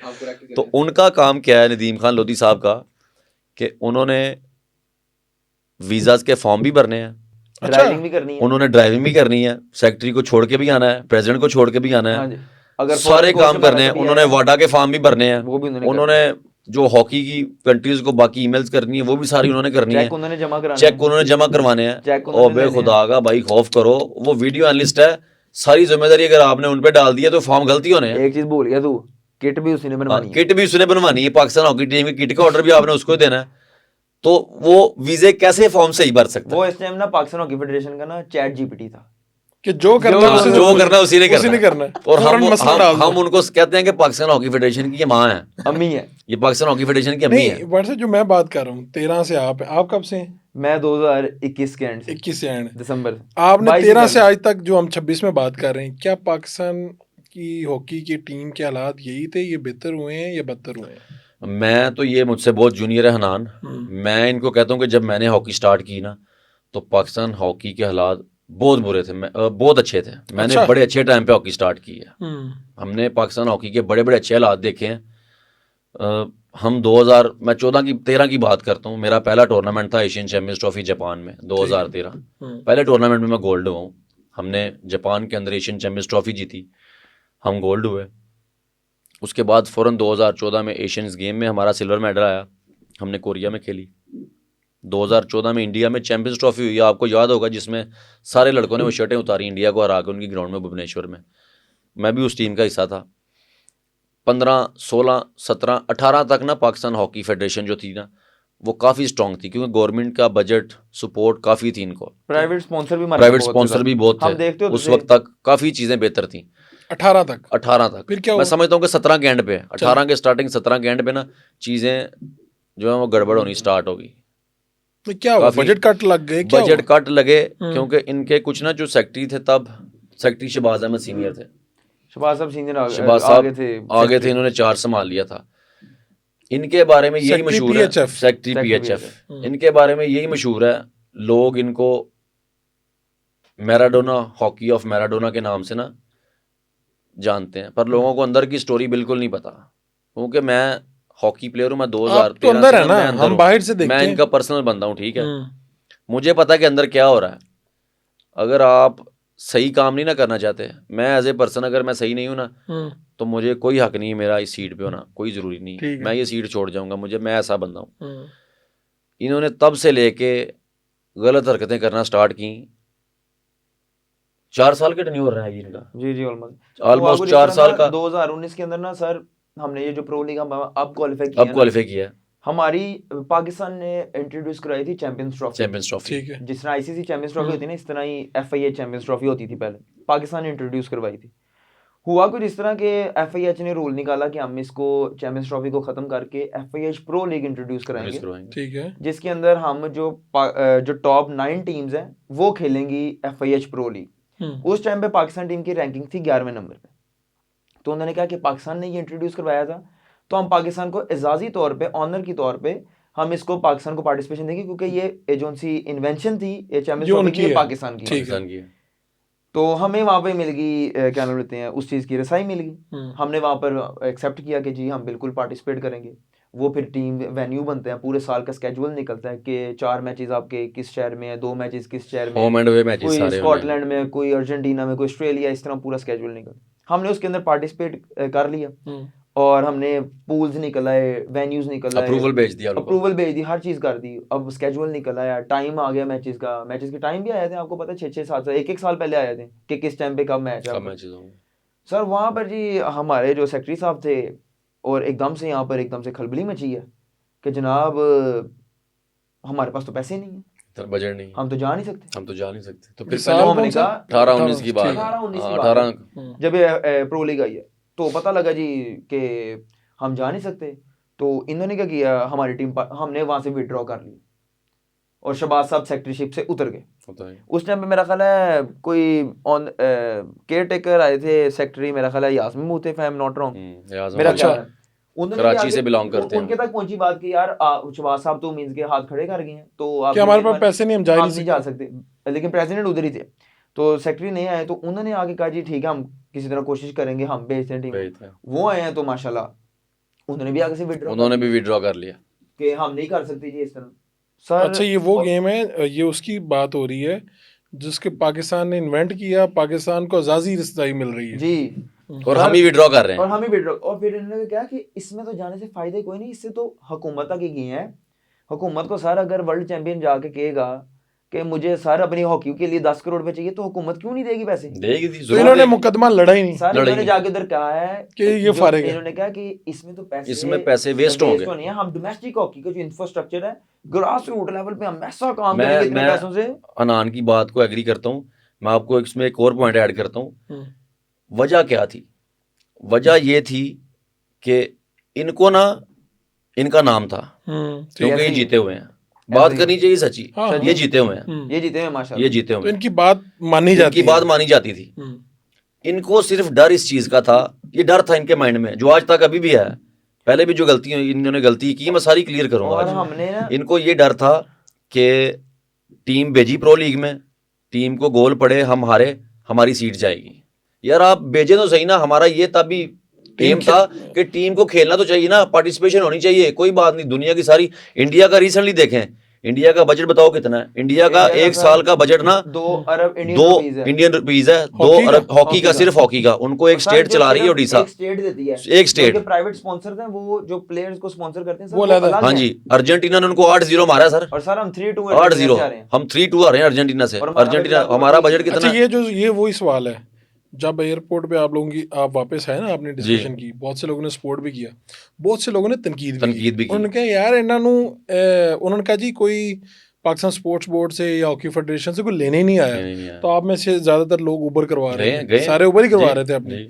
तो उनका काम क्या है नदीम खान लोधी साहब का, कि उन्होंने वीजाज के फॉर्म भी भरने हैं, ड्राइविंग भी करनी है। उन्होंने ड्राइविंग भी करनी है, सेक्रेटरी को छोड़ के भी आना है, प्रेसिडेंट को छोड़ के भी आना हाँ है, जी, अगर सारे foreign coach काम हमारा करने हैं। कभी उन्होंने आया, वाडा के फॉर्म भी भरने हैं, वो भी उन्होंने उन्होंने जो हॉकी की कंट्रीज को बाकी ईमेल्स करनी है वो भी सारी उन्होंने करनी है, चेक उन्होंने जमा कराना चेक उन्होंने जमा करवाने हैं। चेक ओ उन्होंने बे लेने खुदा का भाई खौफ करो, वो वीडियो एनालिस्ट है, सारी जिम्मेदारी अगर आपने उन पे डाल दी है तो फॉर्म गलती होने हैं। एक चीज भूल गया तू, किट भी उसी ने बनवानी है। किट भी उसने बनवानी है, पाकिस्तान हॉकी टीम की किट का ऑर्डर भी आपने उसको ही देना है, तो वो वीजे कैसे फॉर्म सही भर सकता है? वो इस टाइम ना पाकिस्तान हॉकी फेडरेशन का ना चैट जीपीटी था कि जो करना है हाँ, उसी जो करना है उसी ने उसी ने करना है। और फौरन मसला डाल दो। हम उनको कहते हैं कि पाकिस्तान हॉकी फेडरेशन की ये माँ है, अम्मी है। ये पाकिस्तान हॉकी फेडरेशन की अम्मी नहीं है। वर्ष जो मैं बात कर रहा हूँ 13 से आप कब से हैं? मैं 2021 के एंड से 21 से एंड दिसंबर से। आपने 22 13 से पहले। आज तक जो हम 26 में बात कर रहे हैं, क्या पाकिस्तान की हॉकी की टीम के हालात यही थे, ये बेहतर हुए हैं या बदतर हुए हैं? मैं तो ये मुझसे बहुत जूनियर है हनान, मैं इनको कहता हूँ कि जब मैंने हॉकी स्टार्ट की ना तो पाकिस्तान हॉकी के हालात बहुत बुरे थे, बहुत अच्छे थे। मैंने अच्छा। बड़े अच्छे टाइम पे हॉकी स्टार्ट की है, हमने पाकिस्तान हॉकी के बड़े बड़े अच्छे हालात देखे हैं। हम 2000 मैं 13 की बात करता हूँ, मेरा पहला टूर्नामेंट था एशियन चैंपियंस ट्रॉफी जापान में 2013। पहले टूर्नामेंट में मैं गोल्ड हुआ हूँ, हमने जापान के अंदर एशियन चैंपियंस ट्रॉफी जीती, हम गोल्ड हुए। उसके बाद फ़ौरन 2014 में एशियंस गेम में हमारा सिल्वर मेडल आया, हमने कोरिया में खेली। 2014 में इंडिया में चैंपियंस ट्रॉफी हुई, आपको याद होगा, जिसमें सारे लड़कों ने वो शर्टें उतारी इंडिया को हरा के उनकी ग्राउंड में भुवनेश्वर में। मैं भी उस टीम का हिस्सा था। 15, 16, 17, 18 तक ना पाकिस्तान हॉकी फेडरेशन जो थी ना वो काफ़ी स्ट्रॉन्ग थी, क्योंकि गवर्नमेंट का बजट सपोर्ट काफ़ी थी इनको, प्राइवेट स्पॉन्सर भी प्राइवेट स्पॉन्सर भी बहुत हम थे, देखते होते उस थे। वक्त तक काफ़ी चीज़ें बेहतर थी। 18 तक 18 तक फिर क्या मैं हुआ? समझता हूँ कि 17 के एंड पे, 18 के स्टार्टिंग 17 के एंड पे ना चीज़ें जो है वो गड़बड़ होनी स्टार्ट होगी। तो क्या हुआ? काफी- बजट कट लग गए? क्या बजट हुआ? कट लगे क्योंकि इनके कुछ ना जो सेक्रेटरी थे तब, सेक्रेटरी शहबाज अहमद सीनियर थे, शहबाज साहब सीनियर शहबाज आगे साहब थे, आगे थे, इन्होंने 4 संभाल लिया था। इनके बारे में यही सेक्रेटरी मशहूर है, PHF, सेक्रेटरी सेक्रेटरी PHF, इनके बारे में यही मशहूर है, लोग इनको मैराडोना, हॉकी ऑफ मैराडोना के नाम से ना जानते हैं, पर लोगों को अंदर की स्टोरी बिल्कुल नहीं पता, क्योंकि मैं हॉकी प्लेयर हूँ, मैं आप तो 2013 अंदर से है ना, मैं अंदर हम हूँ। बाहर से देखते मैं हैं। इनका पर्सनल बंदा हूँ, ठीक है, हम्म। मुझे पता है कि अंदर क्या हो रहा है। अगर आप सही काम नहीं ना करना चाहते, मैं एज ए पर्सन अगर मैं सही नहीं हूँ ना तो मुझे कोई हक नहीं है मेरा इस सीट पे होना, कोई ज़रूरी नहीं ठीक है। मैं ये सीट छोड़ जाऊंगा, मैं ऐसा बंदा हूँ। इन्होंने तब से लेके गलत हरकतें करना स्टार्ट की। 4 साल के टर्न्योवर रहा है इनका, जी ऑलमोस्ट ऑलमोस्ट 4 साल का। 2019 के अंदर ना सर हमने ये जो प्रो लीग हम अब क्वालिफाई किया अब क्वालिफाई किया हमारी पाकिस्तान ने इंट्रोड्यूस कराई थी चैंपियंस ट्रॉफी। चैंपियंस ट्रॉफी, ठीक है। जिस तरह आईसीसी चैंपियंस ट्रॉफी होती है ना, इस तरह ही एफआईएच चैंपियंस ट्रॉफी होती थी पहले, पाकिस्तान ने इंट्रोड्यूस करवाई थी। हुआ कुछ इस तरह के एफआईएच ने रूल निकाला कि हम इसको चैंपियंस ट्रॉफी को खत्म करके एफआईएच प्रो लीग इंट्रोड्यूस कराएंगे, ठीक है। जिसके अंदर हम जो टॉप 9 टीम्स हैं वो खेलेंगी एफआईएच प्रो लीग। उस टाइम पे पाकिस्तान टीम की रैंकिंग थी 11वें नंबर पे। तो उन्होंने कहा कि पाकिस्तान ने ये इंट्रोड्यूस करवाया था तो हम पाकिस्तान को एजाजी तौर पे, ऑनर की तौर पे हम इसको पाकिस्तान को पार्टिसिपेशन देंगे, क्योंकि ये जो सी इन्वेंशन थी ये चैंपियंस ट्रॉफी की, ये पाकिस्तान की है। तो हमें वहाँ पे मिल गई, क्या नाम लेते हैं, उस चीज़ की रसाई मिल गई। हमने वहाँ पर एक्सेप्ट किया कि जी हम बिल्कुल पार्टिसिपेट करेंगे। वो फिर टीम वेन्यू बनते हैं, पूरे साल का स्केड्यूल निकलता है कि 4 मैचेस आपके किस शहर में है, 2 मैचेस किस शहर में, होम एंड अवे मैचेस कोई सारे स्कॉटलैंड में, कोई अर्जेंटीना में, कोई ऑस्ट्रेलिया, इस तरह पूरा स्केड्यूल निकलता। हमने उसके अंदर पार्टिसिपेट कर लिया और हमने पूल्स निकल आए, वेन्यूज निकल आए, अप्रूवल भेज दी, हर चीज़ कर दी। अब स्केड्यूल निकल आया, टाइम आ गया मैचेस का, मैचेस के टाइम भी आए थे, आपको पता है 6-6, 7 एक साल पहले आए थे कि किस टाइम पे कब मैच है। सर वहाँ पर जी हमारे जो सेक्रेटरी साहब थे, और एकदम से यहाँ पर एकदम से खलबली मची है कि जनाब हमारे पास तो पैसे नहीं है, बजट नहीं, हम तो जा नहीं सकते। तो फिर साल हमने कहा 18-19 की बात, 18-19 जब प्रो लीग आई है तो पता लगा जी कि हम जा नहीं सकते। तो इन्होंने क्या किया, हमारी टीम हमने वहाँ से विड्रॉ कर ली। और शहबाज साहब सेक्रेटरीशिप से उतर गए। होता है। उस टाइम पे मेरा ख्याल है कोई ऑन केयर टेकर आए थे सेक्रेटरी, मेरा ख्याल है यास्मीन मूते, if I am not wrong, याज़ मेरा अच्छा। ख्याल है उन्होंने भी कराची आगे- से belong करते हैं उनके तक पहुंची बात की यार शहबाज साहब तो मींस के हाथ खड़े कर गए हैं, तो आप कि हमारे पास पैसे नहीं, हम जा ही हम नहीं नहीं जा सकते। सकते, लेकिन प्रेसिडेंट उधर ही थे, तो सेक्रेटरी नहीं आए, तो उन्होंने आगे कहा जी ठीक है हम किसी तरह कोशिश करेंगे, हम भेजते हैं टीम। भेजते हैं। वो आए हैं तो माशाल्लाह उन्होंने भी आगे से विड्रॉ उन्होंने भी विड्रॉ कर लिया। कि हम नहीं कर सकते जी इस तरह। सर अच्छा, ये वो गेम है, ये उसकी बात हो रही है जिसके पाकिस्तान ने इन्वेंट किया, पाकिस्तान को आज़ादी रिश्तेदारी मिल रही है। जी, और हम ही विड्रॉ कर रहे और हैं। हम ही विड्रॉ, और फिर इन्होंने क्या कि इसमें तो जाने से फायदे कोई नहीं, इससे तो हुकूमत की गई है। हुकूमत को सर अगर वर्ल्ड चैंपियन जाके कहेगा कि मुझे सर अपनी हॉकी के लिए 10 करोड़ रुपए चाहिए, तो हुकूमत क्यों नहीं देगी पैसे? देगी थी, तो जरूर इन्होंने देगी। मुकदमा लड़ा ही नहीं। सर लड़ाई इन्होंने नहीं। जाके उधर कहा है कि ये जो फारिग है। इन्होंने कहा कि इसमें तो पैसे इसमें पैसे waste होंगे। होने हैं, हम डोमेस्टिक हॉकी का जो इंफ्रास्ट्रक्चर है ग्रास रूट लेवल पे हम ऐसा काम मैं- करेंगे इतने मैं- पैसों से। अनान की बात को एग्री करता हूँ। मैं आपको इसमें एक और पॉइंट ऐड करता हूँ। हम्म। वजह क्या थी? वजह ये थी कि इनको ना, इनका नाम था ठीक। क्योंकि ऐसे ये ही। जीते हुए हैं। बात ही। करनी चाहिए सच्ची, हाँ, ये जीते हुए हैं, हम्म। ये जीते हैं माशाल्लाह। ये जीते तो हुए हैं। इनकी बात मानी जाती इनकी बात मानी जाती थी। हम्म। इनको सिर्फ डर इस चीज का था, ये डर था इनके माइंड में, जो आज तक अभी भी है। पहले भी जो गलतियां इन्होंने गलती की, मैं सारी क्लियर करूंगा और आज। हमने ना इनको ये डर था कि टीम भेजी प्रो लीग में, टीम को गोल पड़े, हम हारे, हमारी सीट जाएगी। यार आप भेजे तो सही ना, हमारा ये तब भी एम था कि टीम को खेलना तो चाहिए ना, पार्टिसिपेशन होनी चाहिए, कोई बात नहीं। दुनिया की सारी, इंडिया का रिसेंटली देखें, इंडिया का बजट बताओ कितना है? इंडिया का इंडिया एक का साल का बजट ना 2 अरब इंडियन 2 रुपीस है। इंडियन रुपीज है, 2 हॉकी का? अरब हॉकी का, हॉकी सिर्फ का। हॉकी का। उनको एक और सर स्टेट जो चला रही है सिर्फ उड़ीसा, एक स्टेट देती है, एक स्टेट। जो प्राइवेट स्पॉन्सर्स हैं वो जो प्लेयर्स को स्पॉन्सर करते हैं सर, वो वो अलग है। अलग हाँ है। जी, अर्जेंटीना ने उनको 8-0 मारा है सर, और सर हम 3-2 8-0। से आ रहे हैं। हम 3-2 आ रहे हैं अर्जेंटीना से। और हमारा अर्जेंटीना, बजट हमारा बजट अच्छा, कितना है? ये वही सवाल है। जब एयरपोर्ट पे आप लोगों की आप वापस आए ना, आपने डिस्कशन की, बहुत से लोगों ने सपोर्ट भी किया, बहुत से लोगों ने तनकीद तनकीद भी की। उन्होंने कहा यार इन्हों उन्होंने कहा जी कोई पाकिस्तान स्पोर्ट्स बोर्ड से या हॉकी फेडरेशन से कोई लेने ही नहीं आया, नहीं आया। तो आप में से ज़्यादातर लोग ऊबर करवा रहे गए। थे, सारे ऊबर ही करवा जी, रहे थे अपने। जी।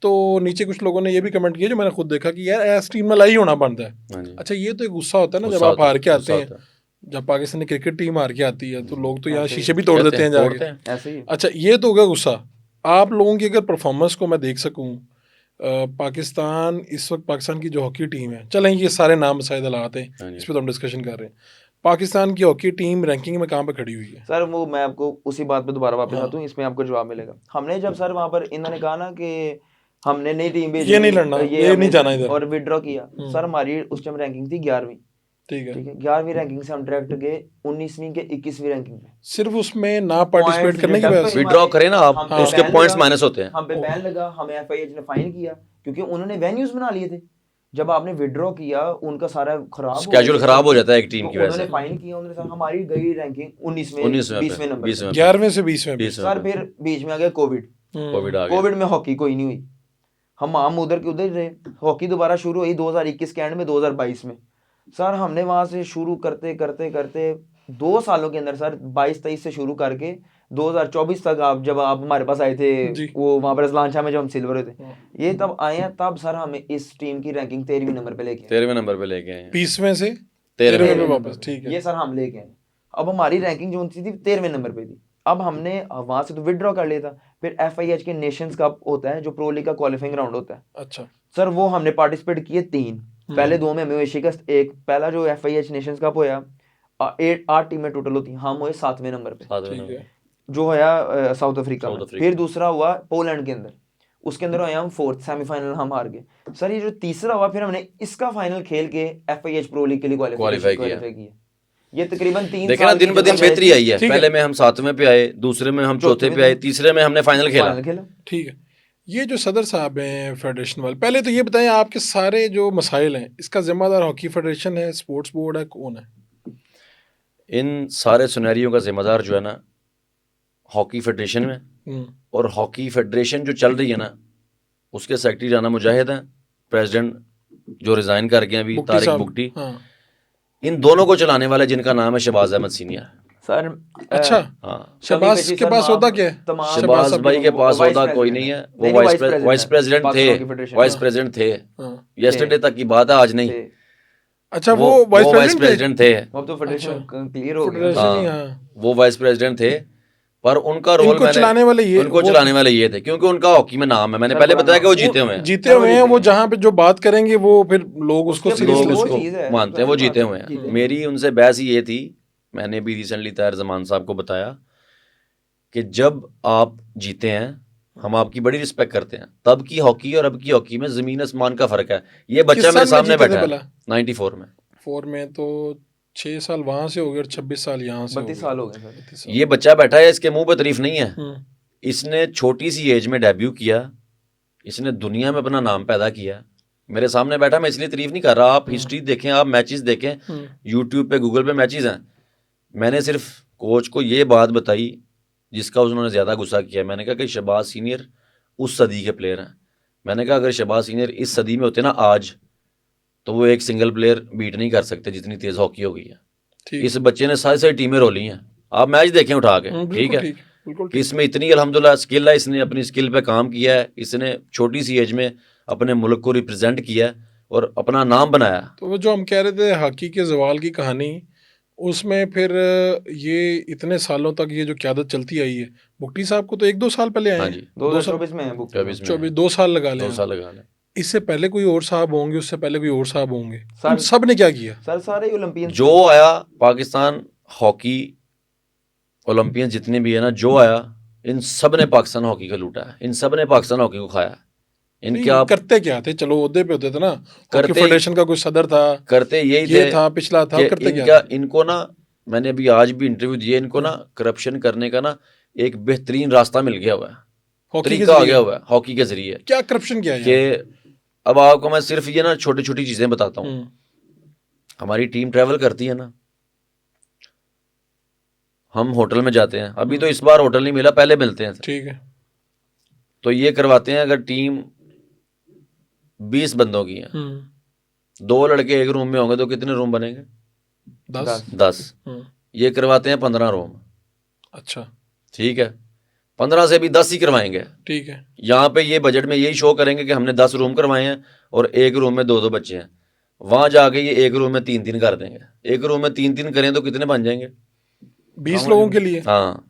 तो नीचे कुछ लोगों ने ये भी कमेंट किया जो मैंने खुद देखा कि यार ऐसा टीम में लाई होना बनता है। हाँ जी। अच्छा, ये तो एक गुस्सा होता है ना जब गुस्सा आप होता हार के है, आते गुस्सा हैं। होता है। जब पाकिस्तानी क्रिकेट टीम हार के आती है तो लोग तो यहाँ ऐसे ही शीशे भी तोड़ कहते देते हैं तोड़ते जाके। हैं। ऐसे ही। अच्छा, ये तो हो गया गुस्सा। आप लोगों की अगर परफॉर्मेंस को मैं देख सकूं, पाकिस्तान इस वक्त, पाकिस्तान की जो हॉकी टीम है, चलें ये सारे नाम मसाइद लाते हाँ हैं, जी। इस पर तो हम डिस्कशन कर रहे हैं। पाकिस्तान की हॉकी टीम रैंकिंग में कहाँ पे खड़ी हुई है? सर वो मैं आपको उसी बात पे दोबारा वापस हाँ। आता हूँ, इसमें आपको जवाब मिलेगा। हमने जब सर वहाँ पर इन्होंने कहा ना कि हमने नई टीम भेजी, ये नहीं लड़ना, ये हमें- नहीं जाना इधर। और विड्रॉ किया, सर हमारी उस टाइम रैंकिंग थी 11वीं। ठीक है, ठीक है, 11वीं रैंकिंग से हम डायरेक्ट गए 19वीं के 21वीं रैंकिंग पे। सिर्फ उसमें ना पार्टिसिपेट Points करने की deduct वजह से। विड्रॉ करें ना आप, हम तो पे उसके ban पॉइंट्स लगा, माइनस होते हैं। हम पे बैन लगा, हमें एफआईएच ने फाइन किया क्योंकि उन्होंने वेन्यूज बना लिए थे। जब आपने विड्रॉ किया उनका सारा खराब हो स्केड्यूल गया। खराब हो जाता है एक टीम तो की वजह उन्होंने से। फाइन किया, उन्होंने सर हमारी गई रैंकिंग 19 में 19वें 20वें नंबर पे। 20वें 11वें से 20वें पे। 20वें सर पे। फिर बीच में आ गया कोविड। कोविड आ गया। कोविड में हॉकी कोई नहीं हुई, हम उधर के उधर ही रहे। हॉकी दोबारा शुरू हुई 2021 के एंड में, 2022 में। सर हमने वहां से शुरू करते करते करते 2 सालों के अंदर सर 22-23 से शुरू करके 2024 तक, आप जब आप हमारे पास आए थे जी। वो वहां पर अजलानशाह में जब हम सिल्वर हुए थे, ये तब आए हैं, तब सर हमें इस टीम की रैंकिंग 13वीं नंबर पे लेके आए। 13वें नंबर पे लेके आए हैं। 20वें से 13वें 13वें पे नंबर वापस। ठीक है, ये सर हम लेके आए। अब हमारी रैंकिंग जो थी 13वें नंबर पे थी। अब हमने वहां से तो विड्रॉ कर लिया था। फिर एफआईएच के नेशंस कप होता है जो प्रो लीग का क्वालिफाइंग राउंड होता है अच्छा, सर, वो हमने पार्टिसिपेट किए 3। पहले 2 में हमें शिकस्त। एक पहला जो एफआईएच नेशंस कप होया, 8 टीमें टोटल होती, हम हुए 7वें नंबर पे, 7वें ठीक नंबर। है, जो होया साउथ अफ्रीका साउथ में। अफ्रीका। फिर दूसरा हुआ पोलैंड के अंदर, उसके अंदर हुआ हम 4th सेमीफाइनल, हम हार गए सर। ये जो तीसरा हुआ, फिर हमने इसका फाइनल खेल के एफआईएच प्रो लीग के लिए Qualify क्वालिफाई किया। ये तकरीबन 3 देखे ना, दिन ब दिन बेहतरी आई है। ठीक है। पहले में हम 7वें पे आए, दूसरे में हम चौथे चौथे में पे आए, तीसरे में हमने फाइनल खेला। फाइनल खेला। ठीक है। ये जो सदर साहब हैं फेडरेशन वाले, पहले तो ये बताएं आपके सारे जो मसाइल हैं इसका जिम्मेदार हॉकी फेडरेशन है, स्पोर्ट्स बोर्ड है, कौन है? इन सारे सुनहरियों का जिम्मेदार जो है ना, हॉकी फेडरेशन में, और हॉकी फेडरेशन जो चल रही है ना, उसके सेक्रेटरी राना मुजाहिद हैं, प्रेसिडेंट जो रिजाइन कर गए अभी, बुगटी तारिक साहब। बुगटी। हाँ। इन दोनों को चलाने वाले जिनका नाम है शहबाज अहमद सीनियर। सर अच्छा, हाँ, शहबाज के पास होता क्या है? शहबाज भाई के पास होता कोई नहीं है, वो वाइस प्रेसिडेंट थे, वाइस प्रेसिडेंट थे। हाँ। येस्टरडे तक की बात है, आज नहीं। अच्छा, वो वाइस वाइस प्रेसिडेंट प्रेसिडेंट थे। अब तो फेडरेशन क्लियर हो गया। फेडरेशन ही, हाँ, हाँ। वो वाइस प्रेसिडेंट थे, पर उनका रोल इनको चलाने वाले ये, उनको वो- चलाने वाले ये थे, क्योंकि उनका हॉकी में नाम है। मैंने सर, पहले बड़ा बताया कि वो नाम- जीते हुए हैं, जीते हुए हैं, वो जहाँ पे जो बात करेंगे वो फिर लोग उसको उसके सीरियस लोग वो लेते उसको चीज़ है, मानते हैं, वो जाहिर जीते बात हुए है, हैं। जीते हैं। मेरी उनसे बहस ये थी, मैंने भी रिसेंटली ताहिर जमान साहब को बताया कि जब आप जीते हैं हम आपकी बड़ी रिस्पेक्ट करते हैं, तब की हॉकी और अब की हॉकी में ज़मीन आसमान का फ़र्क है। ये किस बच्चा साल मेरे में सामने जीते थे बैठा भला? है 94 में। 4 में तो 6 साल वहां से हो गए और 26 साल यहाँ से 32 साल हो गए सर। 32 साल। ये बच्चा बैठा है, इसके मुंह पे तारीफ नहीं है। हम्म, इसने छोटी सी एज में डेब्यू किया, इसने दुनिया में अपना नाम पैदा किया। मेरे सामने बैठा, मैं इसलिए तारीफ नहीं कर रहा, आप हिस्ट्री देखें, आप मैचेस देखें, यूट्यूब पे गूगल पे मैचेस हैं। मैंने सिर्फ कोच को ये बात बताई जिसका उन्होंने ज़्यादा गुस्सा किया। मैंने कहा कि शहबाज सीनियर उस सदी के प्लेयर हैं। मैंने कहा अगर शहबाज सीनियर इस सदी में होते ना आज, तो वो एक सिंगल प्लेयर बीट नहीं कर सकते जितनी तेज़ हॉकी हो गई है। ठीक। इस बच्चे ने सारी सारी टीमें रोली हैं, आप मैच देखें उठा के, बिल्कुल ठीक है, बिल्कुल कि इसमें इतनी अल्हम्दुलिल्लाह स्किल है, इसने अपनी स्किल पे काम किया है, इसने छोटी सी एज में अपने मुल्क को रिप्रेजेंट किया है और अपना नाम बनाया। तो वो जो हम कह रहे थे हॉकी के जवाल की कहानी, उसमें फिर ये इतने सालों तक ये जो क़यादत चलती आई है, बुक्टी साहब को तो 1-2 साल पहले आए हाँ हैं। जी, 2024 में है बुक। 24 में 24 2 साल लगा लें 2 साल लगा लें। इससे पहले कोई और साहब होंगे, उससे पहले कोई और साहब होंगे, सर- उन सब ने क्या किया? सर सारे ओलंपियन जो आया पाकिस्तान हॉकी ओलंपियन जितने भी है ना, जो आया इन सब ने पाकिस्तान हॉकी को लूटा है, इन सब ने पाकिस्तान हॉकी को खाया। इनके नहीं, आप करते क्या थे? चलो ओहदे पे होते थे ना, हॉकी करते- फेडरेशन का कोई सदर था, करते यही ये थे था, पिछला था, कि करते क्या इनका थे? इनको ना, मैंने अभी आज भी इंटरव्यू दिए, इनको ना करप्शन करने का ना एक बेहतरीन रास्ता मिल गया हुआ है, हॉकी के तरीका आ जरिए? गया हुआ है हॉकी के जरिए। क्या करप्शन किया है कि यार? अब आपको मैं सिर्फ ये ना छोटी छोटी चीजें बताता हूँ। हम्म, हमारी टीम ट्रैवल करती है ना, हम होटल में जाते हैं, अभी तो इस बार होटल नहीं मिला, पहले मिलते हैं। ठीक है। तो ये करवाते हैं, अगर टीम 20 बंदों की है, 2 लड़के एक रूम में होंगे तो कितने रूम बनेंगे? 10। 10। ये करवाते हैं 15 रूम, अच्छा, ठीक है, 15 से भी 10 ही करवाएंगे। ठीक है। यहाँ पे ये बजट में यही शो करेंगे कि हमने 10 रूम करवाए हैं और एक रूम में 2-2 बच्चे हैं। वहाँ जाके ये एक रूम में 3-3 कर देंगे। एक रूम में 3-3 करें तो कितने बन जाएंगे? 20 लोगों के लिए? हाँ,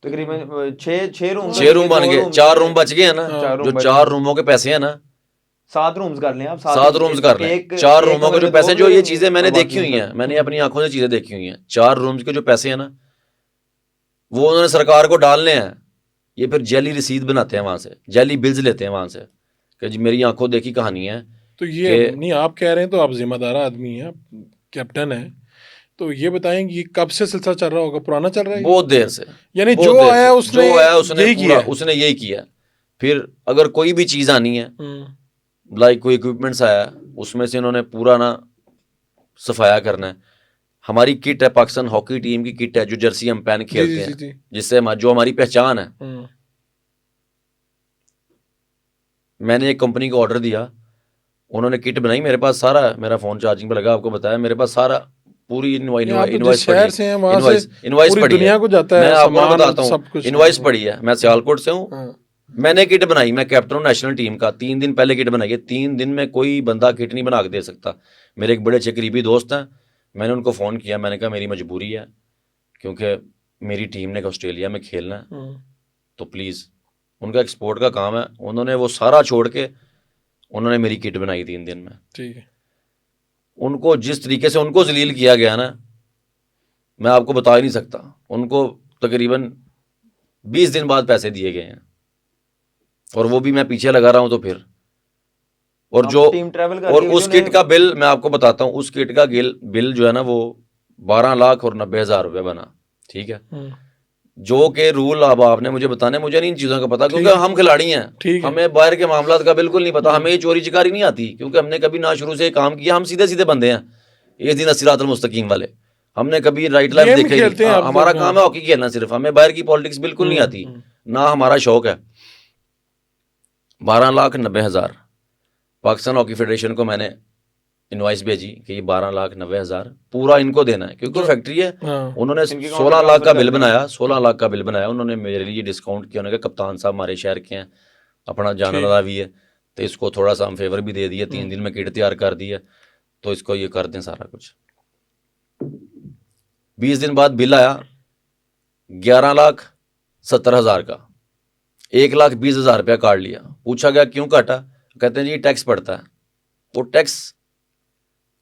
तकरीबन 6 रूम 6 रूम बन गए, 4 रूम बच गए हैं ना। चार रूम जो बच 4 गए। रूमों के पैसे हैं ना, 7 रूम्स कर लें आप, 7 रूम्स कर लें। 4 रूमों के जो पैसे, जो ये चीजें मैंने देखी हुई हैं, मैंने अपनी आंखों से चीजें देखी हुई हैं, 4 रूम्स के जो पैसे हैं ना, वो उन्होंने सरकार को डालने हैं। ये फिर जैली रसीद बनाते हैं वहां से, जैली बिल्स लेते हैं वहां से कि जी मेरी आंखों देखी कहानी है। तो ये नहीं आप कह रहे हैं, तो आप जिम्मेदार आदमी हैं, कैप्टन है, तो ये बताएं कि ये कब से सिलसिला चल रहा होगा? पुराना चल रहा है? बहुत देर से, यानी बहुत जो देर आया से। उसने जो आया उसने यही पूरा, किया? उसने यही किया। फिर अगर कोई भी चीज़ आनी है, लाइक कोई इक्विपमेंट्स आया, उसमें से इन्होंने पूरा ना सफाया करना है। हमारी किट है, पाकिस्तान हॉकी टीम की किट है, जो जर्सी हम पहन खेलते हैं, जिससे जो हमारी पहचान है। मैंने एक कंपनी को ऑर्डर दिया, उन्होंने किट बनाई, मेरे पास सारा, मेरा फोन चार्जिंग पे लगा, आपको बताया, मेरे पास सारा पूरी इनवॉइस शहर से हैं, वहाँ से इनवॉइस पूरी पड़ी है, दुनिया को जाता है मैं आपको सामान, बताता सब हूँ, कुछ। इनवॉइस पड़ी है। मैं सियालकोट से हूँ, हाँ। मैंने किट बनाई, मैं कैप्टन हूँ नेशनल टीम का, 3 दिन पहले किट बनाई है। 3 दिन में कोई बंदा किट नहीं बना के दे सकता। मेरे एक बड़े अच्छे करीबी दोस्त हैं, मैंने उनको फ़ोन किया, मैंने कहा मेरी मजबूरी है, क्योंकि मेरी टीम ने ऑस्ट्रेलिया में खेलना है, तो प्लीज़, उनका एक्सपोर्ट का काम है, उन्होंने वो सारा छोड़ के उन्होंने मेरी किट बनाई 3 दिन में। ठीक है। उनको जिस तरीके से उनको जलील किया गया ना, मैं आपको बता ही नहीं सकता। उनको तकरीबन 20 दिन बाद पैसे दिए गए हैं, और वो भी मैं पीछे लगा रहा हूँ। तो फिर और जो टीम ट्रैवल और उस किट का बिल मैं आपको बताता हूँ, उस किट का बिल जो है ना, वो 12,90,000 रुपये बना, ठीक है। जो के रूल अब आपने मुझे बताने, मुझे नहीं इन चीज़ों का पता, क्योंकि हम खिलाड़ी हैं, हमें बाहर के मामलात का बिल्कुल नहीं पता, हमें ये चोरी चिकारी नहीं आती, क्योंकि हमने कभी ना शुरू से काम किया, हम सीधे सीधे बंदे हैं, ये दिन सिरातुल मुस्तकीम वाले, हमने कभी राइट लाइफ देखे नहीं। हमारा काम है हॉकी खेलना सिर्फ, हमें बाहर की पॉलिटिक्स बिल्कुल नहीं आती, ना हमारा शौक है। 12,90,000 पाकिस्तान हॉकी फेडरेशन को मैंने इनवाइस भेजी कि ये 12,90,000 पूरा इनको देना है, क्योंकि फैक्ट्री है। उन्होंने 16 लाख का बिल बनाया, 16 लाख का बिल बनाया उन्होंने, मेरे लिए डिस्काउंट किया। उन्होंने कहा कप्तान साहब हमारे शहर के हैं, अपना जाना वाला भी है, तो इसको थोड़ा सा हम फेवर भी दे दिए। 3 दिन में किट तैयार कर दी है। तो इसको ये कर दें सारा कुछ। 20 दिन बाद बिल आया 11,70,000 का, 1,20,000 रुपया काट लिया। पूछा गया क्यों काटा, कहते हैं जी टैक्स पड़ता है। वो टैक्स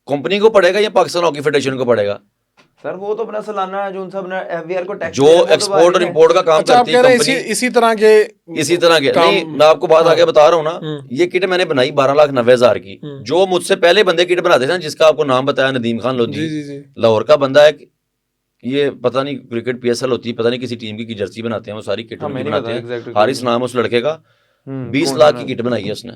कंपनी को पड़ेगा या पाकिस्तान हॉकी फेडरेशन को पड़ेगा? सर वो तो अपना सालाना जो उनसे अपना एफबीआर को टैक्स जो एक्सपोर्ट और इम्पोर्ट का काम अच्छा, आप करती कह है रहे हैं कंपनी, इसी तरह के काम- नहीं, मैं आपको बात आगे बता रहा हूँ ना। ये किट मैंने बनाई 12,90,000 की। जो मुझसे पहले बंदे किट बनाते थे ना, जिसका आपको नाम बताया नदीम खान लोधी, जी। लाहौर का बंदा है। ये पता नहीं क्रिकेट PSL होती है, पता नहीं किसी टीम की जर्सी बनाते हैं, वो सारी किट हमें नहीं बनाते पता हैं। exact हारिस नाम उस लड़के का, 20 कौन लाख सा की किट बनाई है उसने।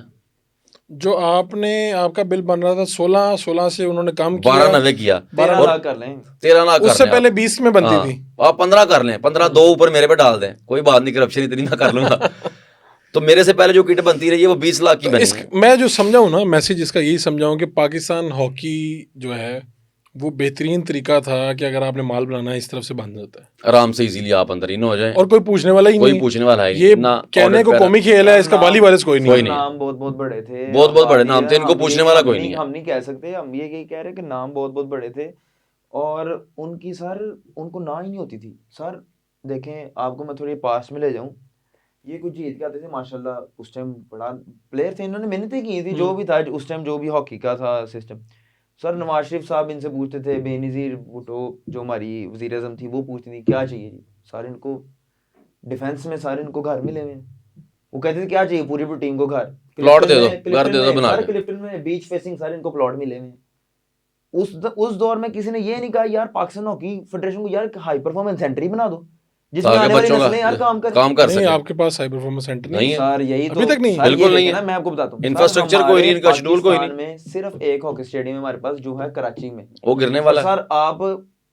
जो आपका बिल बन रहा था 16 से उन्होंने काम किया, 12,90 किया, 13 और लाख कर लें। 13 लाख उससे करने पहले आप। 20 में बनती हाँ, थी। आप 15 कर लें, 15 दो ऊपर मेरे पे डाल दें, कोई बात नहीं, करप्शन इतनी मैं कर लूंगा। तो मेरे से पहले जो किट बनती रही है वो 20 लाख की तो बनी है। मैं जो समझाऊं ना, मैसेज इसका यही समझाऊं कि पाकिस्तान हॉकी जो है वो बेहतरीन तरीका था कि अगर आपने माल बनाना है इस तरफ से बन जाता है आराम से इजीली आप अंदर इन हो जाए, और कोई पूछने वाला ही कोई नहीं। पूछने वाला है ये ना। कहने order को पैरा- कौमी खेल है, इसका वाली वारिस कोई नहीं कोई है। नहीं है। नाम बहुत बहुत बड़े थे, बहुत बहुत बड़े अब नाम ये थे, इनको हम पूछने ये- वाला हम कोई नहीं- नहीं है। हम नहीं कह सकते, हम ये कह रहे कि नाम बहुत बहुत बड़े थे और उनकी सर उनको ना ही नहीं होती थी। सर देखें, आपको मैं थोड़ी पास में ले जाऊं, ये कुछ जीत के आते थे माशाल्लाह, उस टाइम बड़ा प्लेयर थे, इन्होंने मेहनतें की थी, जो भी था उस टाइम, जो भी हॉकी का था सिस्टम। सर नवाज शरीफ साहब इनसे पूछते थे, बेनज़ीर भुट्टो जो हमारी वज़ीर आज़म थी वो पूछती थी क्या चाहिए जी, सारे इनको डिफेंस में सारे इनको घर मिले हुए हैं। वो कहते थे क्या चाहिए, पूरी पूरी टीम को घर, प्लॉट दे दो, घर दे दो बना के। क्लिफ्टन में बीच फेसिंग सारे इनको प्लॉट मिले हुए हैं। उस दौर में किसी ने ये नहीं कहा यार पाकिस्तान हॉकी फेडरेशन को यार हाई परफॉर्मेंस सेंटर ही बना दो जिसमें ताकि आने वाली बच्चों का नस्लें यार काम कर नहीं, नहीं, सके। आपके पास हाई परफॉर्मेंस सेंटर नहीं नहीं है। है। सर यही अभी तो तक नहीं है। सर, बिल्कुल ये नहीं देखें है। ना, मैं आपको बताता हूँ, सर, इंफ्रास्ट्रक्चर कोई नहीं, हमारे इनका शेड्यूल कोई पाकिस्तान नहीं। में सिर्फ एक हॉकी स्टेडियम है हमारे पास जो है कराची में। वो गिरने तो वाला है। सर आप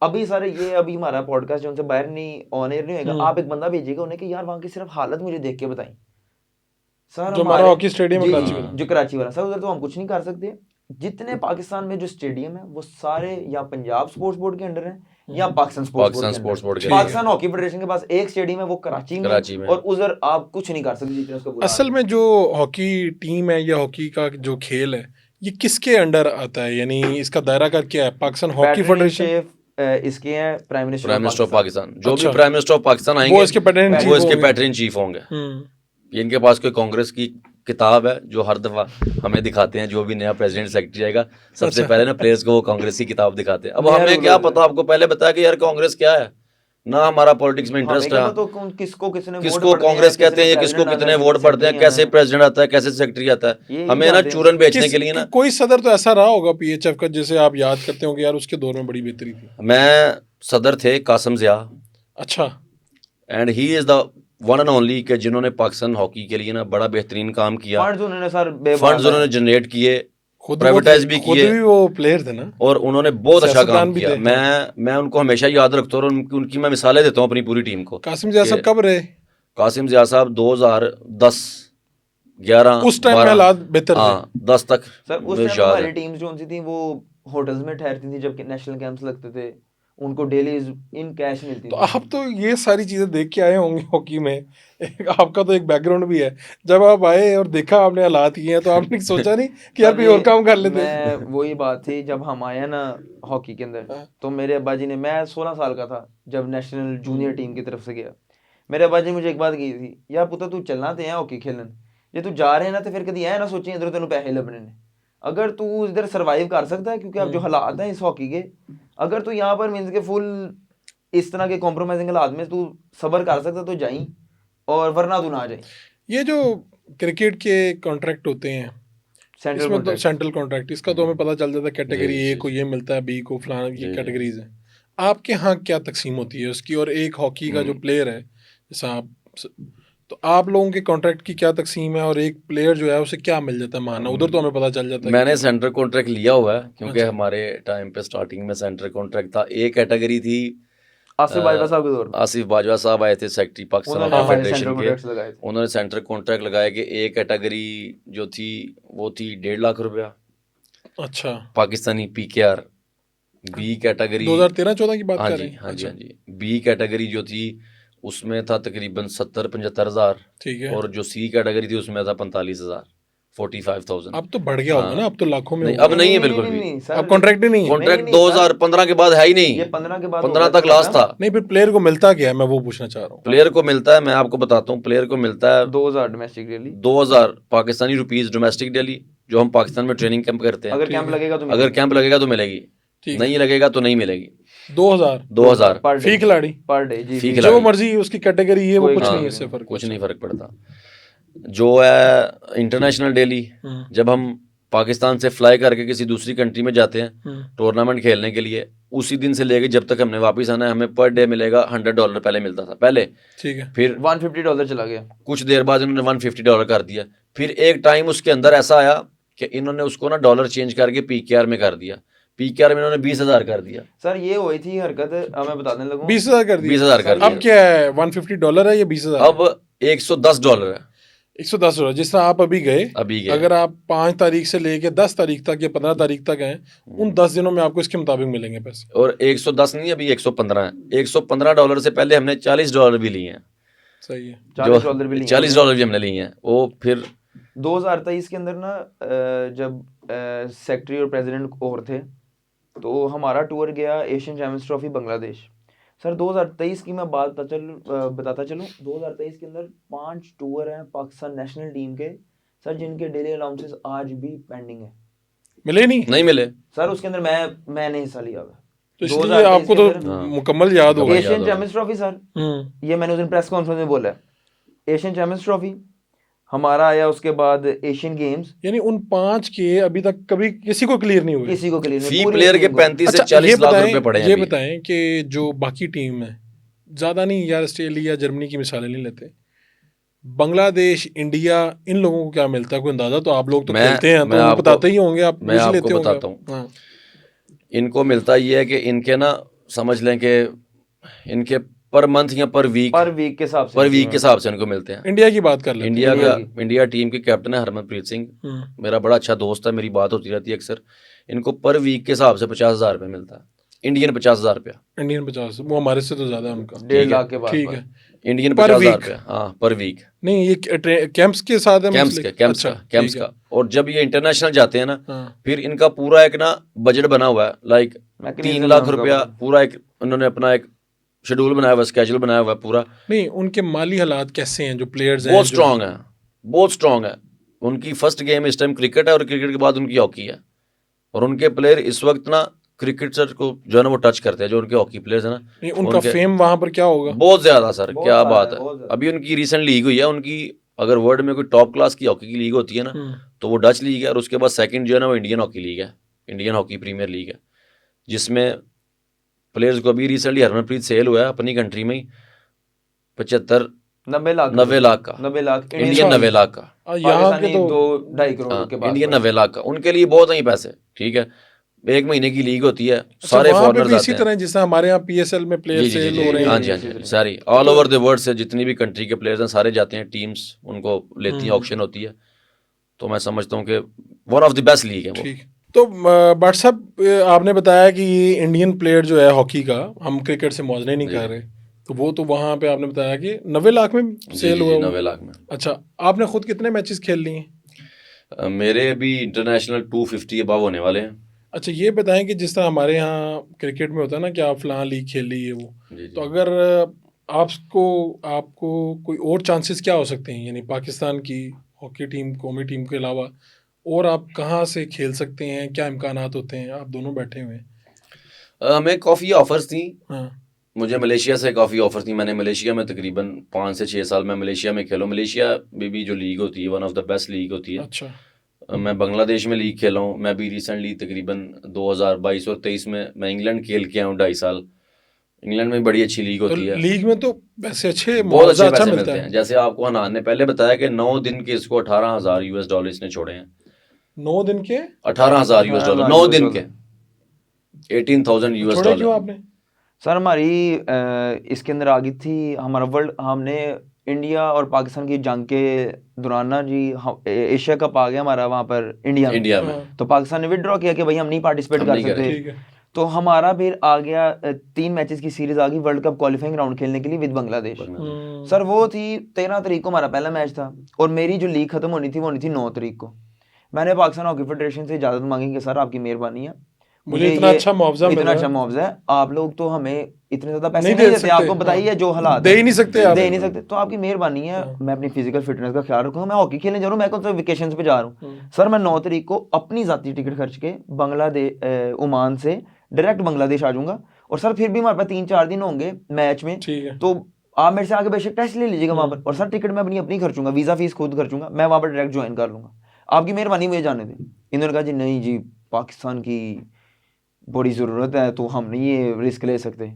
अभी सर ये अभी हमारा पॉडकास्ट जो उनसे बाहर नहीं ऑन एयर नहीं होगा, आप एक बंदा भेजिएगा उन्हें कि यार वहाँ की सिर्फ हालत मुझे देख के बताएं सर। जो हमारा हॉकी स्टेडियम है जी, कराची जी, वाला। जो कराची वाला, सर उधर तो हम कुछ नहीं कर सकते। जितने पाकिस्तान में जो स्टेडियम है वो सारे या पंजाब स्पोर्ट्स बोर्ड के अंडर हैं या Pakistan sports Pakistan board sports board के ठीक है। पाकिस्तान हॉकी फेडरेशन के पास एक स्टेडियम है वो कराची कराची में, में। और उधर आप कुछ नहीं कर सकते जितना उसका बुरा असल हाल है। में जो हॉकी टीम है या हॉकी का जो खेल है ये किसके अंडर आता है, यानी इसका दायरा का क्या है? पाकिस्तान हॉकी फेडरेशन पैटर्न इसके हैं prime minister prime minister of Pakistan, जो अच्छा। भी प्राइम मिनिस्टर ऑफ पाकिस्तान आएंगे वो इसके पैटर्न वो चीफ इसके होंगे। पैटर्न चीफ होंगे। ये इनके पास कोई कांग्रेस की किताब है जो हर दफा हमें दिखाते हैं, जो भी नया प्रेसिडेंट सेक्रेटरी आएगा सबसे पहले ना प्लेयर्स को वो कांग्रेस की किताब दिखाते हैं। अब नया हमें रूल क्या होता है। पता, आपको पहले बताया कि यार कांग्रेस क्या है ना, हमारा पॉलिटिक्स में इंटरेस्ट है, तो किसको किसने किसको कांग्रेस कहते हैं, किसको कितने वोट पड़ते हैं, कैसे प्रेसिडेंट आता है, कैसे सेक्रेटरी आता है, यही हमें ना जानते हैं। चूरन बेचने के लिए ना। कोई सदर तो ऐसा रहा होगा PHF का जिसे आप याद करते हो कि यार उसके दौर में बड़ी बेहतरी थी। मैं सदर थे कासिम ज़िया, अच्छा, and he is the one and only के जिन्होंने पाकिस्तान हॉकी के लिए ना बड़ा बेहतरीन काम किया। फंड्स उन्होंने सर फंड्स उन्होंने जनरेट किए, खुद प्राइवेटाइज भी खुद किए, भी वो प्लेयर थे ना, और उन्होंने बहुत अच्छा सियासतदान काम भी किया। थे। मैं उनको हमेशा याद रखता हूँ और उनकी मैं मिसालें देता हूँ अपनी पूरी टीम को। कासिम ज़िया साहब कब रहे? कासिम ज़िया साहब 2010 11 उस टाइम में 12, हालात बेहतर थे। हाँ 10 तक सर उस मुझे टाइम याद हमारी है। टीम्स जो सी थी वो होटल्स में ठहरती थी, जबकि नेशनल कैंप्स लगते थे, उनको डेली इन कैश मिलती तो थी। आप तो ये सारी चीजें देख के आए होंगे हॉकी में। आपका तो एक बैकग्राउंड भी है। जब आप आए और देखा आपने हालात ये हैं तो आपने सोचा नहीं कि यार सर, कोई और काम कर लेते हैं? मैं वही बात थी, जब हम आए ना हॉकी के अंदर, तो मेरे अब्बा जी ने, मैं 16 साल का था जब नेशनल जूनियर टीम की तरफ से गया, मेरे अब्बा जी मुझे एक बात की थी, यार पुत्र तू चलना ते हैं हॉकी खेलन, जे तू जा रहे हैं ना तो फिर कभी ऐ ना सोचें इधर तेन पैसे लभने ने, अगर तू इधर सर्वाइव कर सकता है, क्योंकि अब जो हालात हैं इस हॉकी के, अगर तू यहाँ पर मीन्स के फुल इस तरह के कॉम्प्रोमाइजिंग हालात में तू सब्र कर सकता तो जाई, और वरना तू ना जाई। ये जो क्रिकेट के कॉन्ट्रैक्ट होते हैं सेंट्रल इसमें तो कॉन्ट्रैक्ट सेंट्रल कॉन्ट्रैक्ट, इसका तो हमें पता चल जाता है कैटेगरी जी, ए जी, को ये मिलता है, बी को फलाना, ये जी, कैटेगरीज हैं। आपके यहाँ क्या तकसीम होती है उसकी? और एक हॉकी का जो प्लेयर है जैसा आप, तो आप लोगों के कॉन्ट्रैक्ट की क्या तकसीम है और एक प्लेयर जो है उसे क्या मिल जाता है माना? उधर तो हमें पता चल जाता है। मैंने सेंटर कॉन्ट्रैक्ट लिया हुआ है क्योंकि अच्छा। हमारे टाइम पे स्टार्टिंग में सेंटर कॉन्ट्रैक्ट था। एक कैटेगरी थी, आसिफ बाजवा साहब के दौर में आसिफ बाजवा साहब आए थे सेक्रेटरी पाकिस्तान उन्होंने हॉकी हमारे फेडरेशन सेंट्रल के, कॉन्ट्रैक्ट्स लगाए थे। उन्होंने सेंटर कॉन्ट्रैक्ट लगाया कि एक कैटेगरी जो थी वो थी 1.5 लाख रुपया अच्छा, पाकिस्तानी PKR। बी कैटेगरी 2013-14 की बात हाँ कर जी रहे हैं? हाँ जी अच्छा, हाँ जी, बी कैटेगरी जो थी उसमें था तकरीबन 70-75 हज़ार, ठीक है। और जो सी कैटेगरी थी उसमें था 45 हज़ार। 45,000। अब तो बढ़ गया होगा हाँ। ना, अब तो लाखों में नहीं, होगा। अब नहीं है बिल्कुल भी। नहीं, सर, अब कॉन्ट्रैक्ट ही नहीं है। कॉन्ट्रैक्ट नहीं, 2015 के बाद है ही नहीं, ये 15 के बाद 15 होगा, तक लास्ट था। नहीं, फिर प्लेयर को मिलता क्या है, मैं वो पूछना चाह रहा हूँ। प्लेयर को मिलता है, मैं आपको बताता हूँ, प्लेयर को मिलता है 2000 domestic daily, 2000 Pakistani rupees domestic daily, जो हम पाकिस्तान में ट्रेनिंग कैंप करते हैं। अगर कैंप लगेगा तो अगर मिलेगी। कैंप लगेगा तो मिलेगी, ठीक नहीं लगेगा तो नहीं मिलेगी। 2000 पर फी खिलाड़ी, पर डे जी, फी फी खिलाड़ी। जो मर्जी उसकी कैटेगरी है वो कोई कुछ हाँ, नहीं है, इससे फर्क कुछ पड़ता। नहीं फर्क पड़ता। जो है इंटरनेशनल डेली, जब हम पाकिस्तान से फ्लाई करके किसी दूसरी कंट्री में जाते हैं टूर्नामेंट खेलने के लिए, उसी दिन से लेके जब तक हमने वापस आना है, हमें पर डे मिलेगा $100 पहले मिलता था पहले, ठीक है। फिर $150 चला गया। कुछ देर बाद इन्होंने $150 कर दिया। फिर एक टाइम उसके अंदर ऐसा आया कि इन्होंने उसको ना डॉलर चेंज करके PKR में कर दिया, PKR में इन्होंने 20,000 कर दिया। सर ये हुई थी हरकत, मैं बताने लगूं, 20,000 कर दिया। 20,000 कर अब दिया। क्या है, $150 है या 20,000? अब $110 है। $110। जिस तरह आप अभी गए, अभी गए। अगर आप 5 तारीख से लेके 10 तारीख तक या 15 तारीख तक गए, उन 10 दिनों में आपको इसके मुताबिक मिलेंगे पैसे। और 110 नहीं, अभी 115 है। $115 से पहले हमने $40 भी लिए हैं। सही है। $40 भी लिए। $40 भी हमने लिए हैं। वो फिर 2023 के अंदर ना जब सेक्रेटरी और प्रेसिडेंट और थे, तो हमारा टूर गया Asian champions trophy Bangladesh. Sir 2023 की मैं बात बताता चलूँ, 2023 के अंदर 5 टूर हैं पाकिस्तान नेशनल टीम के सर, जिनके डेली अलाउंसेस आज भी पेंडिंग है। मिले नहीं मिले सर उसके अंदर मैंने हिस्सा लिया हुआ है। तो इसलिए आपको तो हाँ। मुकम्मल याद होगा। एशियन चैंपियंस ट्रॉफी सर, ये मैंने उस दिन प्रेस कॉन्फ्रेंस में बोला है। एशियन चैंपियंस ट्रॉफी हमारा आया, उसके बाद एशियन गेम्स, यानी उन 5 के अभी तक कभी किसी को क्लियर नहीं हुए। किसी को क्लियर नहीं, फी पूरी प्लेयर के टीम को। 35 से अच्छा, 40 लाख रुपए पड़े हैं ये अभी। बताएं कि जो बाकी टीम है, ज़्यादा नहीं यार, ऑस्ट्रेलिया जर्मनी की मिसालें नहीं लेते, बांग्लादेश, इंडिया, इन लोगों को क्या मिलता है, कोई अंदाजा? तो आप लोग तो खेलते हैं, तो वो बताते ही होंगे, आप मैं पूछ लेते आपको होंगे। बताता हूँ। हाँ। इनको मिलता ये है कि इनके ना समझ लें कि इनके पर मंथ या पर वीक के हिसाब से इनको मिलते हैं। इंडिया की बात कर लेते हैं। इंडिया टीम के कैप्टन है हरमनप्रीत सिंह, मेरा बड़ा अच्छा दोस्त है, मेरी बात होती रहती है अक्सर। इनको पर वीक के हिसाब से 50,000 रुपये मिलता है, इंडियन 50,000 रुपया। इंडियन 50, वो हमारे से तो ज़्यादा है उनका। 1.5 लाख के बाद। ठीक है, इंडियन पर 50,000 वीक। रुपया, हाँ पर वीक। नहीं, ये कैंप्स के साथ है, कैंप्स का। और जब ये इंटरनेशनल जाते हैं ना, हाँ। फिर इनका पूरा एक ना बजट बना हुआ है, लाइक 3 लाख रुपया पूरा एक उन्होंने अपना एक शेड्यूल बनाया हुआ, स्केड्यूल बनाया हुआ है पूरा। नहीं, उनके माली हालात कैसे हैं, जो प्लेयर्स हैं? बहुत स्ट्रांग है, बहुत स्ट्रांग है। उनकी फर्स्ट गेम इस टाइम क्रिकेट है, और क्रिकेट के बाद उनकी हॉकी है। और उनके प्लेयर इस वक्त ना क्रिकेट सर को जो है ना वो टच करते हैं, जो उनके हॉकी प्लेयर्स है ना। नहीं, उनका फेम वहां पर क्या होगा? बहुत ज्यादा सर, बहुत क्या ज्यादा बात है, बहुत है। ज्यादा। अभी उनकी रिसेंट लीग हुई है उनकी, अगर वर्ल्ड में कोई टॉप क्लास की हॉकी की लीग होती है ना, तो वो डच लीग है, और उसके बाद सेकंड जो है ना वो इंडियन हॉकी लीग है, इंडियन हॉकी प्रीमियर लीग है, जिसमें प्लेयर्स को अभी रिसेंटली हरमनप्रीत सेल हुआ है अपनी कंट्री में ही 90 लाख का इंडियन, 90 लाख का। यहाँ के तो 2.5 करोड़ के बाद इंडियन 90 लाख का, उनके लिए बहुत नहीं पैसे। ठीक है, 1 महीने की लीग होती है, सारे वहाँ पे फॉरेनर्स भी आते इसी हैं। तरह जैसा हमारे यहाँ PSL में प्लेयर सेल हो रहे हैं। हाँ जी, हाँ जी, सारी ऑल ओवर द वर्ल्ड से जितनी भी कंट्री के प्लेयर्स हैं सारे जाते हैं, टीम्स उनको लेती हैं, ऑक्शन होती है। तो मैं समझता हूँ कि one of the best league है वो। ठीक, तो भट्ट साहब, आपने बताया कि ये इंडियन प्लेयर जो है हॉकी का, हम क्रिकेट से मौजने नहीं कर रहे, तो वो तो वहाँ पे आपने बताया कि 90 लाख में सेल हुआ। 90 लाख में। अच्छा, आपने खुद कितने मैचेस खेल लिए हैं? मेरे अभी इंटरनेशनल 250 अबव होने वाले हैं। अच्छा, ये बताएं कि जिस तरह हमारे यहाँ क्रिकेट में होता है ना कि आप फलां लीग खेल ली है वो, तो अगर आपको कोई और चांसेस क्या हो सकते हैं, यानी पाकिस्तान की हॉकी टीम, कौमी टीम के अलावा और आप कहाँ से खेल सकते हैं, क्या इम्कानात होते हैं? आप दोनों बैठे हुए हैं। हमें काफ़ी ऑफर्स थी। हाँ। मुझे मलेशिया से काफ़ी ऑफर थी। मैंने मलेशिया में तकरीबन 5 से 6 साल में मलेशिया में खेला। मलेशिया में भी जो लीग होती है one of the best league होती है। अच्छा। मैं बांग्लादेश में लीग खेला हूँ। मैं भी रिसेंटली तकरीबन 2022 और 23 में मैं इंग्लैंड खेल के आया हूँ 2.5 साल। इंग्लैंड में बड़ी अच्छी लीग होती है। लीग में तो वैसे बहुत अच्छे पैसे मिलते हैं। जैसे आपको हनान ने पहले बताया कि 9 दिन के इसको $18,000 इसने छोड़े हैं। 9 दिन के $18,000 9 दिन के $18,000। क्यों आपने? सर हमारी इसके अंदर आ गई थी हमारा वर्ल्ड, हमने इंडिया और पाकिस्तान की जंग के दौरान ना जी एशिया कप आ गया हमारा वहाँ पर इंडिया में। तो पाकिस्तान ने विड्रॉ किया कि भाई हम नहीं पार्टिसिपेट कर सकते। तो हमारा फिर आ गया 3 मैचेस की सीरीज आ गई वर्ल्ड कप क्वालिफाइंग राउंड खेलने के लिए विद बांग्लादेश। सर वो थी 13 तारीख को हमारा पहला मैच था, और मेरी जो लीग खत्म होनी थी वो होनी थी 9 तारीख को। मैंने पाकिस्तान हॉकी फेडरेशन से इजाज़त मांगी कि सर आपकी मेहरबानी है, मुझे इतना अच्छा मुआवजा इतना मिला अच्छा मुआवजा है, आप लोग तो हमें इतने ज़्यादा पैसे नहीं नहीं दे देते, सकते। आपको बताइए जो हालात दे ही नहीं सकते आप। दे ही नहीं सकते, तो आपकी मेहरबानी है, मैं अपनी फिजिकल फिटनेस का ख्याल रखूंगा, मैं हॉकी खेलने जा रहा हूँ, मैं कौन सा वेकेशन पे जा रहा हूँ। सर मैं 9 तारीख को अपनी ज़ाती टिकट खर्च के बांग्लादेश ओमान से डायरेक्ट बांग्लादेश आ जाऊँगा, और सर फिर भी हमारे पास 3-4 दिन होंगे मैच में, ठीक है। तो आप मेरे से आगे बेशक टेस्ट ले लीजिएगा वहाँ पर, और सर टिकट मैं अपनी खर्चूंगा, वीज़ा फीस खुद खर्चूंगा, मैं वहाँ पर डायरेक्ट ज्वाइन कर लूँगा, आपकी मेहरबानी मुझे जाने दें। इन्होंने कहा जी नहीं जी, पाकिस्तान की बड़ी ज़रूरत है तो हम नहीं ये रिस्क ले सकते।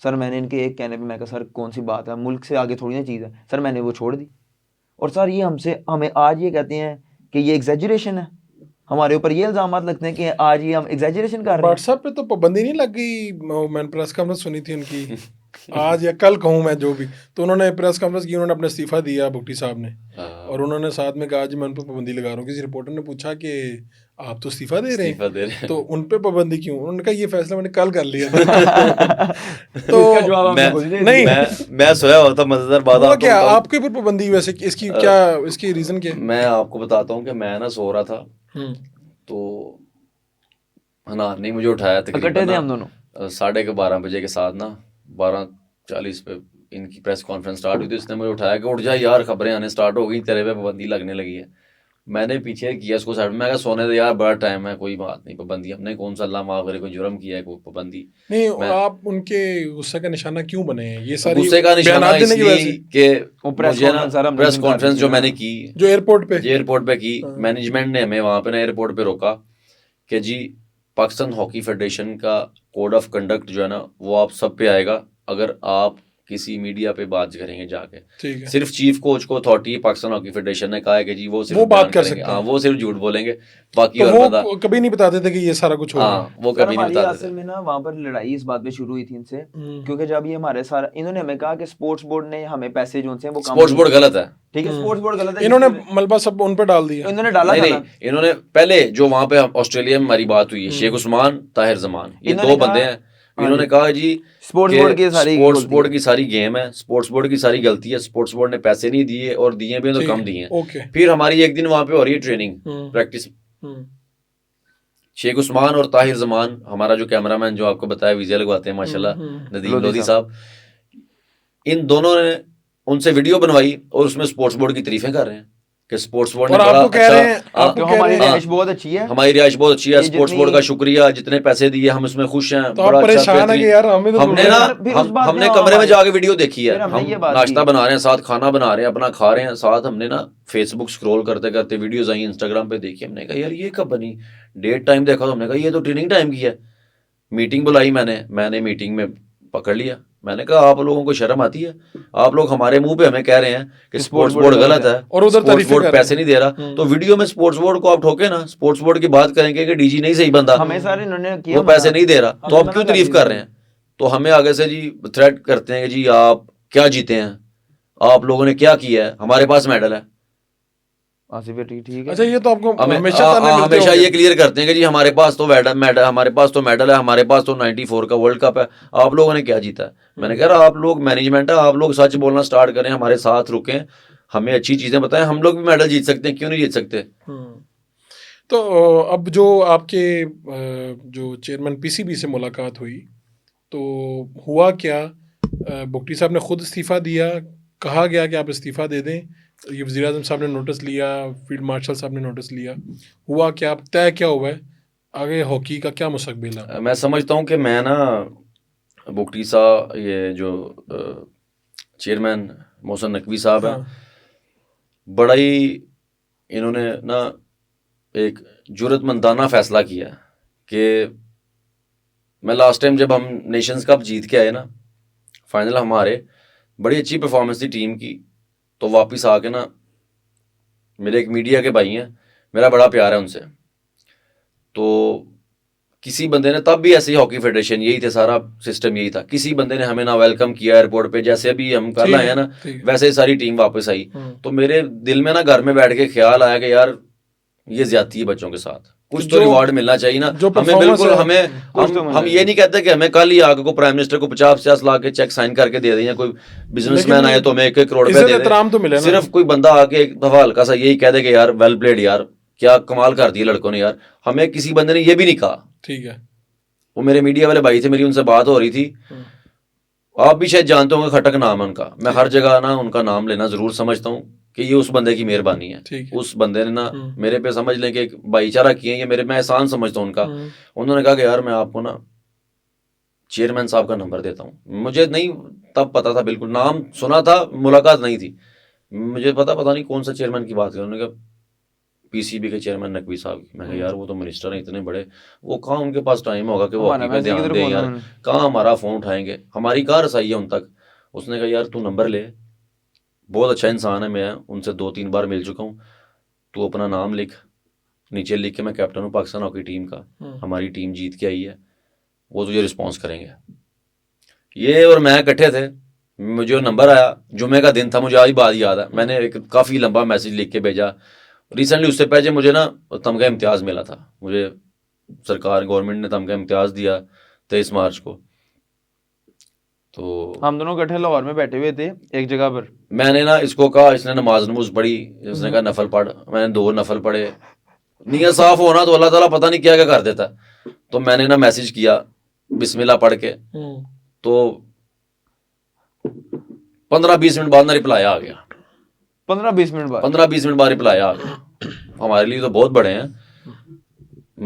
सर मैंने इनके एक कहने पे मैं कहा सर कौन सी बात है, मुल्क से आगे थोड़ी ना चीज़ है। सर मैंने वो छोड़ दी, और सर ये हमें आज ये कहते हैं कि ये एग्जैजरेशन है, हमारे ऊपर ये इल्ज़ामात लगते हैं कि आज ये हम एग्जैजरेशन कर रहे हैं। व्हाट्सएप पे तो पाबंदी नहीं लग गई, मैंने प्रेस कॉन्फ्रेंस सुनी थी उनकी आज या कल कहूँ मैं जो भी, तो उन्होंने प्रेस कॉन्फ्रेंस की, उन्होंने अपना इस्तीफा दिया भुट्टी साहब ने, और उन्होंने साथ में कहा जी मैं उन पर पाबंदी लगा रहा हूँ। किसी रिपोर्टर ने पूछा कि आप तो इस्तीफा दे रहे हैं, तो उन पे पाबंदी क्यों? उन्होंने कहा ये फैसला मैंने कल कर लिया था। तो मैं सोया हुआ था, मजेदार बात वो आपको क्या बताऊं। आपके ऊपर पाबंदी वैसे इसकी क्या, इसकी रीजन क्या है? मैं आपको बताता हूँ कि मैं ना सो रहा था, तो हनान ने मुझे उठाया इकट्ठे थे हम दोनों, 12:30 बजे के साथ ना, 12:40 पे इनकी प्रेस कॉन्फ्रेंस स्टार्ट हुई, तो इसने मुझे उठाया कि उठ जा यार, खबरें आने स्टार्ट हो गई, तेरे पे पाबंदी लगने लगी है। मैंने पीछे किया इसको साइड में, मैं कहा सोने दे यार, बड़ा टाइम है, कोई बात नहीं, पाबंदी हमने कौन सा अल्लाह माफ करे कोई जुर्म किया है, कोई पाबंदी नहीं। आप उनके गुस्से का निशाना क्यों बने हैं? ये सारी गुस्से का निशाना बयानात देने की वजह इसलिए से? कि मुझे ना प्रेस कॉन्फ्रेंस जो मैंने की, जो एयरपोर्ट पे की, मैनेजमेंट ने हमें वहाँ पे ना एयरपोर्ट पे रोका कि जी पाकिस्तान हॉकी फेडरेशन का कोड ऑफ कंडक्ट जो है ना वो आप सब पे आएगा, अगर आप किसी मीडिया पे बात करेंगे जाके, ठीक है। सिर्फ चीफ कोच को अथॉरिटी पाकिस्तान हॉकी फेडरेशन ने कहा है कि जी वो सिर्फ वो बात कर करेंगे, सकते हाँ हैं। वो सिर्फ झूठ बोलेंगे, बाकी तो और वो बता कभी नहीं बताते थे कि ये सारा कुछ हो रहा है। हाँ वो कभी नहीं हमारी बताते असल थे। में ना वहाँ पर लड़ाई इस बात पे शुरू हुई थी इनसे, क्योंकि जब ये हमारे सारा इन्होंने हमें कहा कि स्पोर्ट्स बोर्ड ने हमें पैसे जो हैं वो कम स्पोर्ट्स बोर्ड गलत है, ठीक है, स्पोर्ट्स बोर्ड गलत है, इन्होंने मलबा सब उन पे डाल दिया। इन्होंने डाला नहीं था नहीं, ना। इन्होंने पहले जो वहां पे ऑस्ट्रेलिया में हमारी बात हुई है, शेख उस्मान, ताहिर जमान, ये इन्होंने दो बंदे कहा- हैं, इन्होंने कहा जी स्पोर्ट्स कि बोर्ड की सारी स्पोर्ट्स गलती बोर्ड है। की सारी गेम है, स्पोर्ट्स बोर्ड की सारी गलती है, स्पोर्ट्स बोर्ड ने पैसे नहीं दिए, और दिए भी हैं तो ठीक कम है, दिए हैं। ओके। फिर हमारी एक दिन वहां पे हो रही है ट्रेनिंग प्रैक्टिस, शेख उस्मान और ताहिर जमान, हमारा जो कैमरामैन जो आपको बताया वीडियो लगवाते हैं माशाल्लाह, नदीम लोधी साहब, इन दोनों ने उनसे वीडियो बनवाई और उसमें स्पोर्ट्स बोर्ड की तारीफें कर रहे हैं कि स्पोर्ट्स बोर्ड ने और बड़ा आपको कह रहे हैं, अच्छा, आपको कह हमारी रहे हैं रिहाइश बहुत अच्छी है, हमारी रिहाइश बहुत अच्छी है, ये स्पोर्ट्स जितनी- बोर्ड का शुक्रिया, जितने पैसे दिए हम इसमें खुश हैं, तो आप बड़ा अच्छा परेशान है बेहतरीन। कि यार हमें तो हमने ना फिर उस बात हमने में कमरे में हमारे- जाके वीडियो देखी है, फिर हमने हम ये बात नाश्ता की। बना रहे हैं, साथ खाना बना रहे हैं, अपना खा रहे हैं साथ, हमने ना फेसबुक स्क्रॉल करते करते वीडियोस आई इंस्टाग्राम पे देखी, हमने कहा यार ये कब बनी, डेट टाइम देखा तो हमने कहा ये तो ट्रेनिंग टाइम की है। मीटिंग बुलाई मैंने मीटिंग में पकड़ लिया, मैंने कहा आप लोगों को शर्म आती है, आप लोग हमारे मुंह पे हमें कह रहे हैं कि स्पोर्ट्स बोर्ड गलत है और उधर स्पोर्ट्स तारीफें बोर्ड कर रहे पैसे नहीं दे रहा, तो वीडियो में स्पोर्ट्स बोर्ड को आप ठोके ना, स्पोर्ट्स बोर्ड की बात करेंगे कि डीजी नहीं सही बंदा, हमें सारे इन्होंने किया वो पैसे नहीं दे रहा, तो हमें आप क्यों मना कर तारीफ दिया। कर रहे हैं? तो हमें आगे से जी थ्रेट करते हैं कि जी आप क्या जीते हैं, आप लोगों ने क्या किया है, हमारे पास मेडल है। आसिफ भाई ठीक है। अच्छा, ये तो आपको हमें हमेशा ताने मिलते हमेशा होंगे। ये क्लियर करते हैं कि जी हमारे पास तो मेडल हमारे पास तो मेडल है, हमारे पास तो 94 का वर्ल्ड कप है, आप लोगों ने क्या जीता है? मैंने कह रहा आप लोग मैनेजमेंट है, आप लोग सच बोलना स्टार्ट करें, हमारे साथ रुकें, हमें अच्छी चीजें बताएं, हम लोग भी मेडल जीत सकते हैं, क्यों नहीं जीत सकते? तो अब जो आपके जो चेयरमैन पीसीबी से मुलाकात हुई, तो हुआ क्या? बुख्ती साहब ने खुद इस्तीफ़ा दिया, कहा गया कि आप इस्तीफ़ा दे दें, ये वज़ीर-ए-आज़म साहब ने नोटिस लिया, फील्ड मार्शल साहब ने नोटिस लिया, हुआ क्या? अब तय क्या हुआ है, आगे हॉकी का क्या मुस्तकबिल है? मैं समझता हूँ कि मैं ना बुख्ती साहब, ये जो चेयरमैन मोहसिन नकवी साहब हैं, बड़ा ही इन्होंने ना एक जुर्रतमंदाना फैसला किया कि मैं लास्ट टाइम जब हम नेशंस कप जीत के आए ना, फाइनल हमारे, बड़ी अच्छी परफॉर्मेंस थी टीम की, तो वापस आके ना मेरे एक मीडिया के भाई हैं, मेरा बड़ा प्यार है उनसे, तो किसी बंदे ने, तब भी ऐसे ही हॉकी फेडरेशन यही थे, सारा सिस्टम यही था, किसी बंदे ने हमें ना वेलकम किया एयरपोर्ट पे, जैसे अभी हम कल आए हैं ना वैसे ही सारी टीम वापस आई, तो मेरे दिल में ना घर में बैठ के ख्याल आया कि यार ये ज्यादती है बच्चों के साथ, कुछ तो रिवॉर्ड मिलना चाहिए ना हमें, बिल्कुल हमें, हम ये नहीं कहते कि हमें कल ही आगे को प्राइम मिनिस्टर को 50-50 लाख के चेक साइन करके दे दें, या कोई बिजनेसमैन आए तो हमें 1 करोड़ रुपए दे दें, तो मिले ना। सिर्फ कोई बंदा आके एक दफा हल्का सा यही कह दे कि यार वेल प्लेड यार, क्या कमाल कर दिया लड़कों ने यार, हमें किसी बंदे ने ये भी नहीं कहा। ठीक है। वो मेरे मीडिया वाले भाई थे, मेरी उनसे बात हो रही थी, आप भी शायद जानते होंगे, खटक नाम है उनका, मैं हर जगह ना उनका नाम लेना जरूर समझता हूँ कि ये उस बंदे की मेहरबानी है। ठीक है। उस बंदे ने ना मेरे पे समझ लें कि एक भाईचारा किए, ये मेरे, मैं एहसान समझता हूँ उनका। उन्होंने कहा कि यार मैं आपको ना चेयरमैन साहब का नंबर देता हूँ। मुझे नहीं तब पता था, बिल्कुल नाम सुना था, मुलाकात नहीं थी, मुझे पता नहीं कौन सा चेयरमैन की बात कर। उन्होंने कहा पीसीबी के चेयरमैन नकवी साहब की। मैं कहा यार वो तो मिनिस्टर हैं इतने बड़े, वो कहाँ उनके पास टाइम होगा कि वो हॉकी पे ध्यान दें यार, कहाँ हमारा फ़ोन उठाएंगे, हमारी कहाँ रसाई है उन तक। उसने कहा यार तू नंबर ले, बहुत अच्छा इंसान है, मैं उनसे 2-3 बार मिल चुका हूँ, तू अपना नाम लिख, नीचे लिख के मैं कैप्टन हूँ पाकिस्तान हॉकी टीम का, हमारी टीम जीत के आई है, वो तुझे रिस्पॉन्स करेंगे। ये और मैं इकट्ठे थे, मुझे नंबर आया, जुमे का दिन था, मुझे आज बात याद है, मैंने एक काफ़ी लंबा मैसेज लिख के भेजा। रिसेंटली उससे पहले मुझे ना तमगा इम्तियाज़ मिला था, मुझे सरकार गवर्नमेंट ने तमगा इम्तियाज़ दिया 23 मार्च को। तो हम दोनों इकट्ठे लाहौर में बैठे हुए थे एक जगह पर, मैंने ना इसको कहा, इसने नमाज नमूज पढ़ी, इसने कहा नफल पढ़, मैंने 2 नफल पढ़े। नीयत साफ होना तो अल्लाह ताला पता नहीं क्या क्या कर देता। तो मैंने ना मैसेज किया बिस्मिल्लाह पढ़ के, तो 15-20 मिनट बाद ना रिप्लाई आ गया। 15-20 मिनट बाद 15-20 मिनट बाद रिप्लाई आ गया। हमारे लिए तो बहुत बड़े हैं,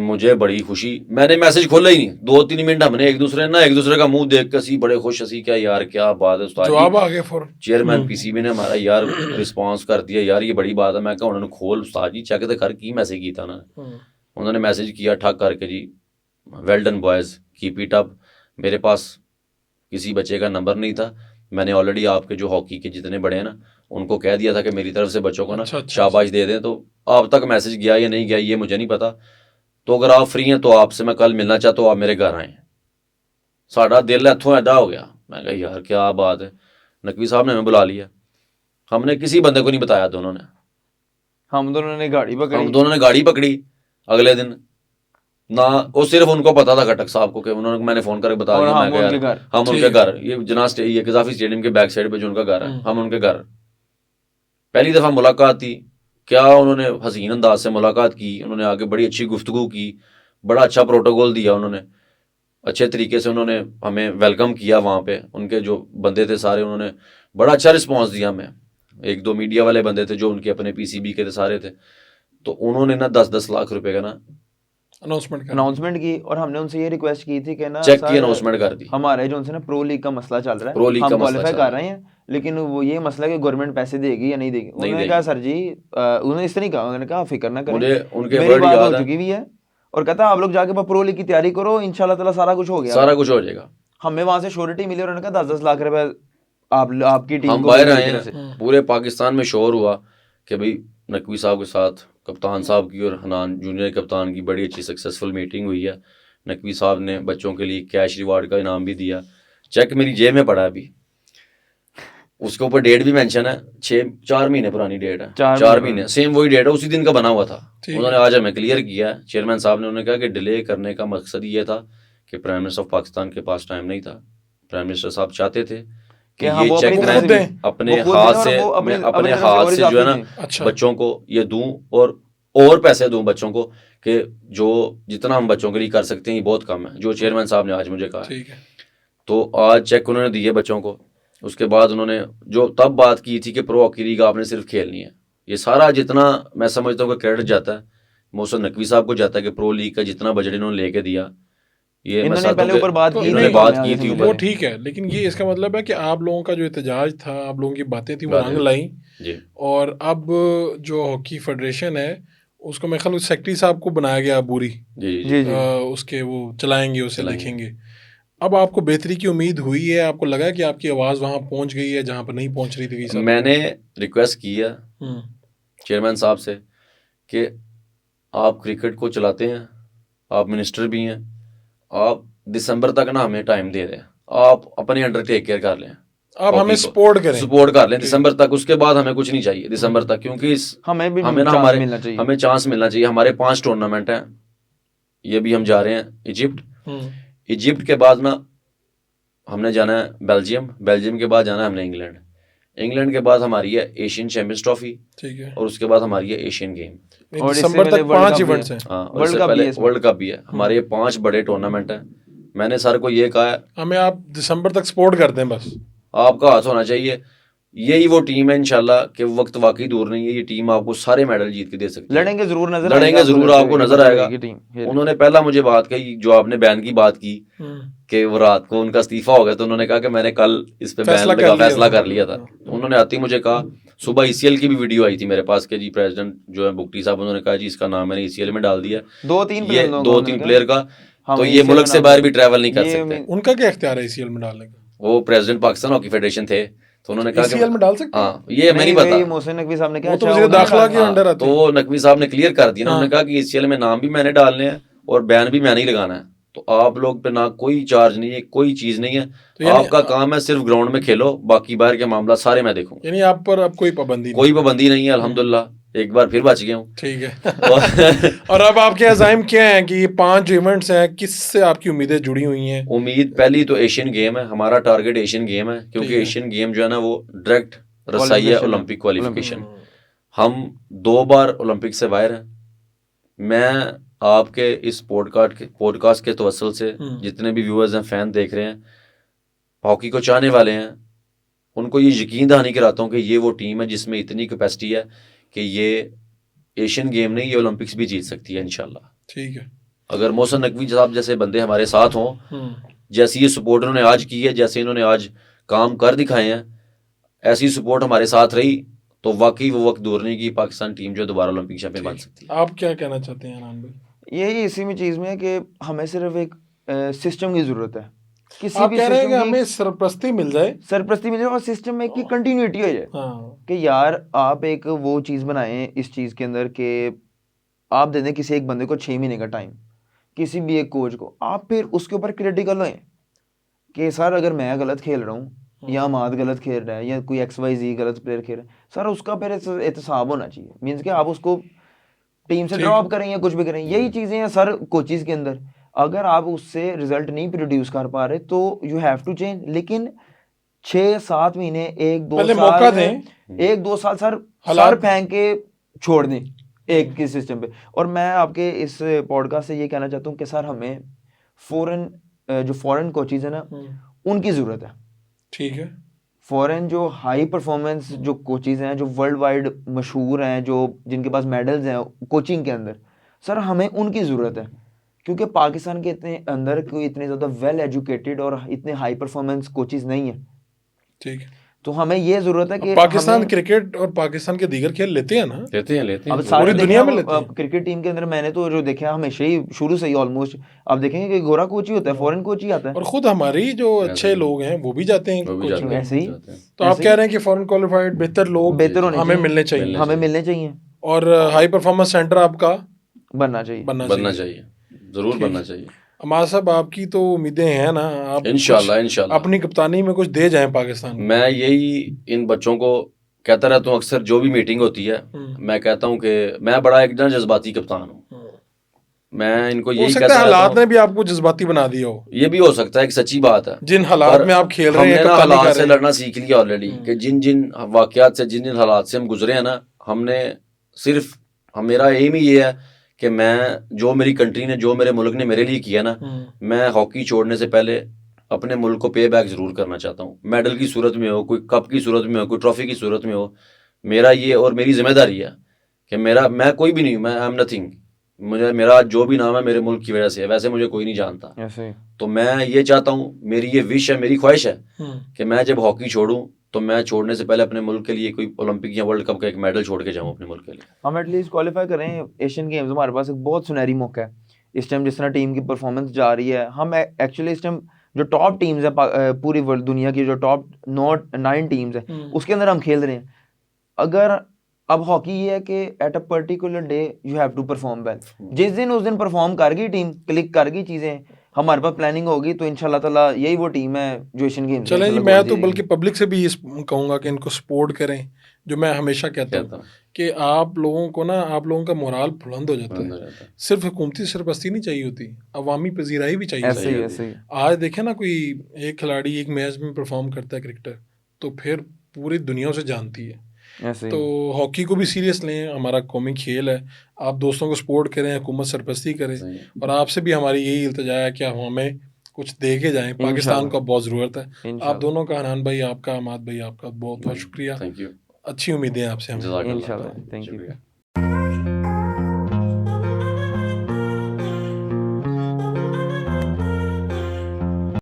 मुझे बड़ी खुशी, मैंने मैसेज खोला ही नहीं, 2-3 मिनट हमने एक दूसरे का मुंह देख कर सी बड़े खुश हसी, क्या यार क्या बात है उस्ताद जवाब आ गया फौरन, चेयरमैन पीसीबी ने हमारा यार रिस्पांस कर दिया यार, ये बड़ी बात है। मैं कहा उन्होंने खोल उस्ताद जी चेक तो कर की मैसेज किया था ना, उन्होंने मैसेज किया ठग करके जी, well done boys, keep it up. मेरे पास किसी बच्चे का नंबर नहीं था, मैंने ऑलरेडी आपके जो हॉकी के जितने बड़े हैं ना उनको कह दिया था कि मेरी तरफ से बच्चों को ना शाबाश दे दें। तो आप तक मैसेज गया या नहीं गया ये मुझे नहीं पता, तो अगर आप फ्री हैं तो आपसे मैं कल मिलना चाहता हूँ, आप मेरे घर आएँ। साड़ा दिल इत्थों ऐदा हो गया, मैं कहा यार क्या बात है। नकवी साहब ने हमें बुला लिया, हमने किसी बंदे को नहीं बताया, दोनों ने, हम दोनों ने गाड़ी पकड़ी अगले दिन ना, वो सिर्फ उनको पता था खटक साहब को कि उन्होंने, मैंने फ़ोन करके बता दिया, मैं यार हम उनके घर, ये जनाब ये कजाफी स्टेडियम के बैक साइड पे जो उनका घर है, हम उनके घर पहली दफ़ा मुलाकात थी। क्या उन्होंने हसीन अंदाज से मुलाकात की, उन्होंने आगे बड़ी अच्छी गुफ्तगू की, बड़ा अच्छा प्रोटोकॉल दिया उन्होंने, अच्छे तरीके से उन्होंने हमें वेलकम किया वहाँ पे, उनके जो बंदे थे सारे उन्होंने बड़ा अच्छा रिस्पॉन्स दिया हमें। 1-2 मीडिया वाले बंदे थे जो उनके अपने पीसीबी के थे सारे थे, तो उन्होंने ना 10-10 लाख रुपए का ना अनाउंसमेंट की, और हमने उनसे ये रिक्वेस्ट की थी कि ना चेक की अनाउंसमेंट कर दी, हमारे जो उनसे ना प्रो लीग का मसला चल रहा है, प्रो लीग का हम मसला क्वालिफाई चल कर रहा रहे हैं, लेकिन वो ये मसला है कि गवर्नमेंट पैसे देगी या नहीं देगी। उन्होंने कहा सर जी, उन्होंने इस तरह कहा, उन्होंने कहा फिक्र ना करें, मुझे उनके मेरी वर्ड बात याद हो चुकी हुई है, और कहता आप लोग जाके प्रो लीग की तैयारी करो, इंशाल्लाह ताला सारा कुछ हो गया, सारा कुछ हो जाएगा। हमें वहां से श्योरिटी मिली, और उन्होंने कहा 10-10 लाख रुपए आपकी टीम हम को बाहर आए हैं, पूरे पाकिस्तान में शोर हुआ कि भाई नकवी साहब के साथ कप्तान साहब की और हनान जूनियर कप्तान की बड़ी अच्छी सक्सेसफुल मीटिंग हुई है। नकवी साहब ने बच्चों के लिए कैश रिवार्ड का इनाम भी दिया। चेक मेरी जेब में पड़ा है अभी, उसके ऊपर डेट भी मेंशन है, 4 महीने पुरानी डेट है, 4 महीने सेम वही डेट है, उसी दिन का बना हुआ था। उन्होंने आज हमें क्लियर किया है चेयरमैन साहब ने, उन्होंने कहा कि डिले करने का मकसद ये था कि प्राइम मिनिस्टर ऑफ पाकिस्तान के पास टाइम नहीं था, प्राइम मिनिस्टर साहब चाहते थे कि ये चेक अपने हाथ से जो है ना बच्चों को ये दूं, और पैसे दूं बच्चों को, कि जो जितना हम बच्चों के लिए कर सकते हैं ये बहुत कम है, जो चेयरमैन साहब ने आज मुझे कहा है। तो आज चेक उन्होंने दिए बच्चों को, उसके बाद उन्होंने जो तब बात की थी कि प्रो हॉकी लीग आपने सिर्फ खेलनी है, ये सारा जितना मैं समझता हूँ कि क्रेडिट जाता है मोहसिन नकवी साहब को जाता है कि प्रो लीग का जितना बजट इन्होंने लेके दिया, ये इन्होंने पहले ऊपर बात की, इन्होंने बात की थी ऊपर, वो ठीक है, लेकिन ये इसका मतलब है कि आप लोगों का जो एहतजाज था, आप लोगों की बातें थी वो रंग लाई, और अब जो हॉकी फेडरेशन है उसको मेरे ख्याल सेक्रेटरी साहब को बनाया गया बूरी, उसके वो चलाएंगे, उसे देखेंगे। अब आपको बेहतरी की उम्मीद हुई है, आपको लगा कि आपकी आवाज़ वहाँ पहुँच गई है जहाँ पर नहीं पहुँच रही थी? मैंने रिक्वेस्ट की है चेयरमैन साहब से कि आप क्रिकेट को चलाते हैं, आप मिनिस्टर भी हैं, आप दिसंबर तक ना हमें टाइम दे दें, आप अपने अंडर टेक केयर कर लें, आप हमें सपोर्ट कर लें दिसंबर तक, उसके बाद हमें कुछ नहीं चाहिए दिसंबर तक, क्योंकि हमें चांस मिलना चाहिए। हमारे 5 टूर्नामेंट हैं, ये भी हम जा रहे हैं इजिप्ट के बाद ना हमने जाना है बेल्जियम के बाद जाना है हमने इंग्लैंड। इंग्लैंड के बाद हमारी है एशियन चैंपियंस ट्रॉफी, ठीक है। और उसके बाद हमारी है एशियन गेम। और इससे दिसंबर पहले तक वर्ल्ड 5 कप भी इवेंट्स है। हैं। हाँ, और वर्ल्ड इससे कप भी पहले है इसमें। वर्ल्ड कप भी है। हमारे ये 5 बड़े टूर्नामेंट हैं। मैंने सर को ये कहा है, हमें आप दिसंबर तक सपोर्ट कर दें बस। आपका हाथ होना चाहिए। यही वो टीम है इंशाल्लाह कि वक्त वाकई दूर नहीं है, ये टीम आपको सारे मेडल जीत के दे सकती है। लड़ेंगे जरूर, नजर लड़ेंगे आएगा जरूर, आपको नजर बदल आएगा। जाएगी टीम। उन्होंने पहला मुझे बात कही, जो आपने बैन की बात की कि वो रात को उनका इस्तीफा हो गया, तो उन्होंने कहा कि मैंने कल इस पे बैन फैसला कर लिया था। तो उन्होंने आते ही मुझे कहा, सुबह ईसीएल की भी वीडियो आई थी मेरे पास कि जी प्रेसिडेंट जो है बुगटी साहब, उन्होंने कहा जी इसका नाम मैंने ईसीएल में डाल दिया, 2-3 प्लेयर का, तो ये मुल्क से बाहर भी ट्रैवल नहीं कर सकते। उनका क्या इख्तियार है ईसीएल में डालने का? वो प्रेसिडेंट पाकिस्तान हॉकी फेडरेशन थे, तो उन्होंने कहा ईसीएल में डाल सकते हैं? हाँ, ये हमें नहीं पता। मोहसिन नकवी साहब ने वो तो वज़ीर दाखिला के अंडर आते तो वो नकवी साहब ने क्लियर कर दिया ना, हाँ। उन्होंने कहा कि ईसीएल में नाम भी मैंने डालने हैं और बैन भी मैंने ही लगाना है। तो आप लोग पे ना कोई चार्ज नहीं है, कोई चीज नहीं है। तो यानी आपका काम है सिर्फ ग्राउंड में खेलो, बाकी बाहर के मामला सारे मैं देखूंगा। यानी आप पर अब कोई पाबंदी नहीं? कोई पाबंदी नहीं है, अल्हम्दुलिल्लाह, एक बार फिर बच गया हूँ। ठीक है। और अब आपके अज़ाइम क्या हैं कि ये 5 जो इवेंट्स हैं, किससे आपकी उम्मीदें जुड़ी हुई हैं? उम्मीद पहली तो एशियन गेम है, हमारा टारगेट एशियन गेम है, ठीक क्योंकि है। एशियन गेम जो है ना वो डायरेक्ट रसाई है ओलंपिक क्वालिफिकेशन। हम 2 बार ओलंपिक से बाहर हैं। मैं आपके इस पॉडकास्ट के तवस्सुल से जितने भी व्यूअर्स हैं, फैन देख रहे हैं, हॉकी को चाहने वाले हैं, उनको ये यकीन दहानी कराता हूँ कि ये वो टीम है जिसमें इतनी कैपेसिटी है कि ये एशियन गेम नहीं, ये ओलंपिक्स भी जीत सकती है इंशाल्लाह। ठीक है। अगर मोहसिन नकवी साहब जैसे बंदे हमारे साथ हों, जैसी ये सपोर्ट उन्होंने आज की है, जैसे इन्होंने आज काम कर दिखाए हैं, ऐसी सपोर्ट हमारे साथ रही तो वाकई वो वक्त दूर नहीं कि पाकिस्तान टीम जो दोबारा ओलंपिक चैंपियन बन सकती है। आप क्या कहना चाहते हैं अनान भाई? यही इसी में चीज में है कि हमें सिर्फ एक सिस्टम की जरूरत है। किसी आप भी कह रहे हैं कि सिस्टम की हमें सरपरस्ती मिल जाए? सरपरस्ती मिल जाए और सिस्टम में की कंटिन्यूटी हो जाए। हाँ। कि यार आप एक वो चीज़ बनाएं इस चीज़ के अंदर कि आप दे दें किसी एक बंदे को 6 महीने का टाइम, किसी भी एक कोच को, आप फिर उसके ऊपर क्रिटिकल होएं कि सर अगर मैं गलत खेल रहा हूँ या माद गलत खेल रहा है या कोई XYZ गलत प्लेयर खेल रहा है, सर उसका फिर एहतसाब होना चाहिए। मीन्स कि आप उसको टीम से ड्रॉप करें या कुछ भी करें, यही चीज़ें हैं सर कोचिज़ के अंदर। अगर आप उससे रिजल्ट नहीं प्रोड्यूस कर पा रहे तो यू हैव टू चेंज। लेकिन 6-7 महीने, 1-2 साल सर फेंक के छोड़ दें एक के सिस्टम पे। और मैं आपके इस पॉडकास्ट से ये कहना चाहता हूँ कि सर हमें फॉरेन कोचेज है ना, उनकी ज़रूरत है। ठीक है। फॉरेन जो हाई परफॉर्मेंस जो कोचेज हैं, जो वर्ल्ड वाइड मशहूर हैं, जो जिनके पास मेडल्स हैं कोचिंग के अंदर, सर हमें उनकी ज़रूरत है। क्योंकि पाकिस्तान के इतने अंदर कोई इतने ज़्यादा वेल एजुकेटेड और इतने हाई परफॉर्मेंस कोचेज नहीं है। ठीक है। तो हमें ये ज़रूरत है कि पाकिस्तान क्रिकेट और पाकिस्तान के दीगर खेल लेते हैं ना? लेते हैं अब पूरी दुनिया में लेते हैं। क्रिकेट टीम के अंदर मैंने तो जो देखा हमेशा ही शुरू से ही ऑलमोस्ट आप देखेंगे कि गोरा कोच ही होता है, फॉरेन कोच ही आता है। और खुद हमारी जो अच्छे लोग हैं वो भी जाते हैं कोचिंग। ऐसे ही तो आप कह रहे हैं कि फॉरेन क्वालिफाइड बेहतर लोग बेहतर हमें मिलने चाहिए, हमें मिलने चाहिए और हाई परफॉर्मेंस सेंटर आपका बनना चाहिए, बनना चाहिए, जरूर बनना चाहिए। अमाद साहब आपकी तो उम्मीदें हैं ना, आप इंशाल्लाह अपनी कप्तानी में कुछ दे जाएं पाकिस्तान को। मैं यही इन बच्चों को कहता रहता हूँ, अक्सर जो भी मीटिंग होती है मैं कहता हूँ कि मैं बड़ा एक जज्बाती कप्तान हूँ। मैं इनको यही कहता हूँ, हालात ने भी आपको जज्बाती बना दिया हो। ये भी हो सकता है, एक सच्ची बात है। जिन हालात में आप खेल रहे हैं, हमने ना हालात से लड़ना सीख लिया ऑलरेडी, कि जिन जिन वाकयात से, जिन जिन हालात से हम गुजरे हैं ना, हमने सिर्फ मेरा एम ही ये है कि मैं जो मेरी कंट्री ने, जो मेरे मुल्क ने मेरे लिए किया ना, मैं हॉकी छोड़ने से पहले अपने मुल्क को पे बैक जरूर करना चाहता हूँ। मेडल की सूरत में हो, कोई कप की सूरत में हो, कोई ट्रॉफी की सूरत में हो। मेरा ये और मेरी जिम्मेदारी है कि मैं कोई भी नहीं, मैं आई एम नथिंग। मेरा जो भी नाम है मेरे मुल्क की वजह से है, वैसे मुझे कोई नहीं जानता। तो मैं ये चाहता हूँ, मेरी ये विश है, मेरी ख्वाहिश है कि मैं जब हॉकी छोड़ूँ तो मैं छोड़ने से पहले अपने मुल्क के लिए कोई ओलंपिक या वर्ल्ड कप का एक मेडल छोड़ के जाऊँ अपने मुल्क के लिए। हम एटलीस्ट क्वालिफाई करें एशियन गेम्स। हमारे पास एक बहुत सुनहरी मौका है इस टाइम, जिस तरह टीम की परफॉर्मेंस जा रही है। हम एक्चुअली इस टाइम जो टॉप टीम्स है पूरी वर्ल्ड दुनिया की, जो टॉप 9 टीम्स है, उसके अंदर हम खेल रहे हैं। अगर अब हॉकी ये है कि at a particular day you have to perform well. जिस दिन उस दिन परफॉर्म कर गई टीम, क्लिक कर गई चीज़ें, हमारे पास प्लानिंग होगी, तो इंशाल्लाह ताला यही वो टीम है जो एशियन गेम्स। चलें जी, मैं तो बल्कि पब्लिक से भी कहूँगा कि इनको सपोर्ट करें, जो मैं हमेशा कहता हूँ कि आप लोगों को ना, आप लोगों का मोराल बुलंद हो जाता है। सिर्फ हुकूमती सरपरस्ती नहीं चाहिए होती, अवामी पजीराई भी चाहिए। ऐसे ही आज देखें ना, कोई एक खिलाड़ी एक मैच में परफॉर्म करता है क्रिकेटर, तो फिर पूरी दुनिया उसे जानती है। ऐसे ही। तो हॉकी को भी सीरियस लें, हमारा कौमी खेल है, आप दोस्तों को सपोर्ट करें, हुकूमत सरपरस्ती करें, सही। और आपसे भी हमारी यही इल्तिजा है कि आप हमें कुछ दे के जाएं, पाकिस्तान को अब बहुत ज़रूरत है। आप इंशाल्लाह। दोनों का, हनान भाई आपका, अमाद भाई आपका बहुत बहुत शुक्रिया, थैंक यू। अच्छी उम्मीदें हैं आपसे हमें। जज़ाकल्लाह। इंशाल्लाह, थैंक यू। शुक्रिया।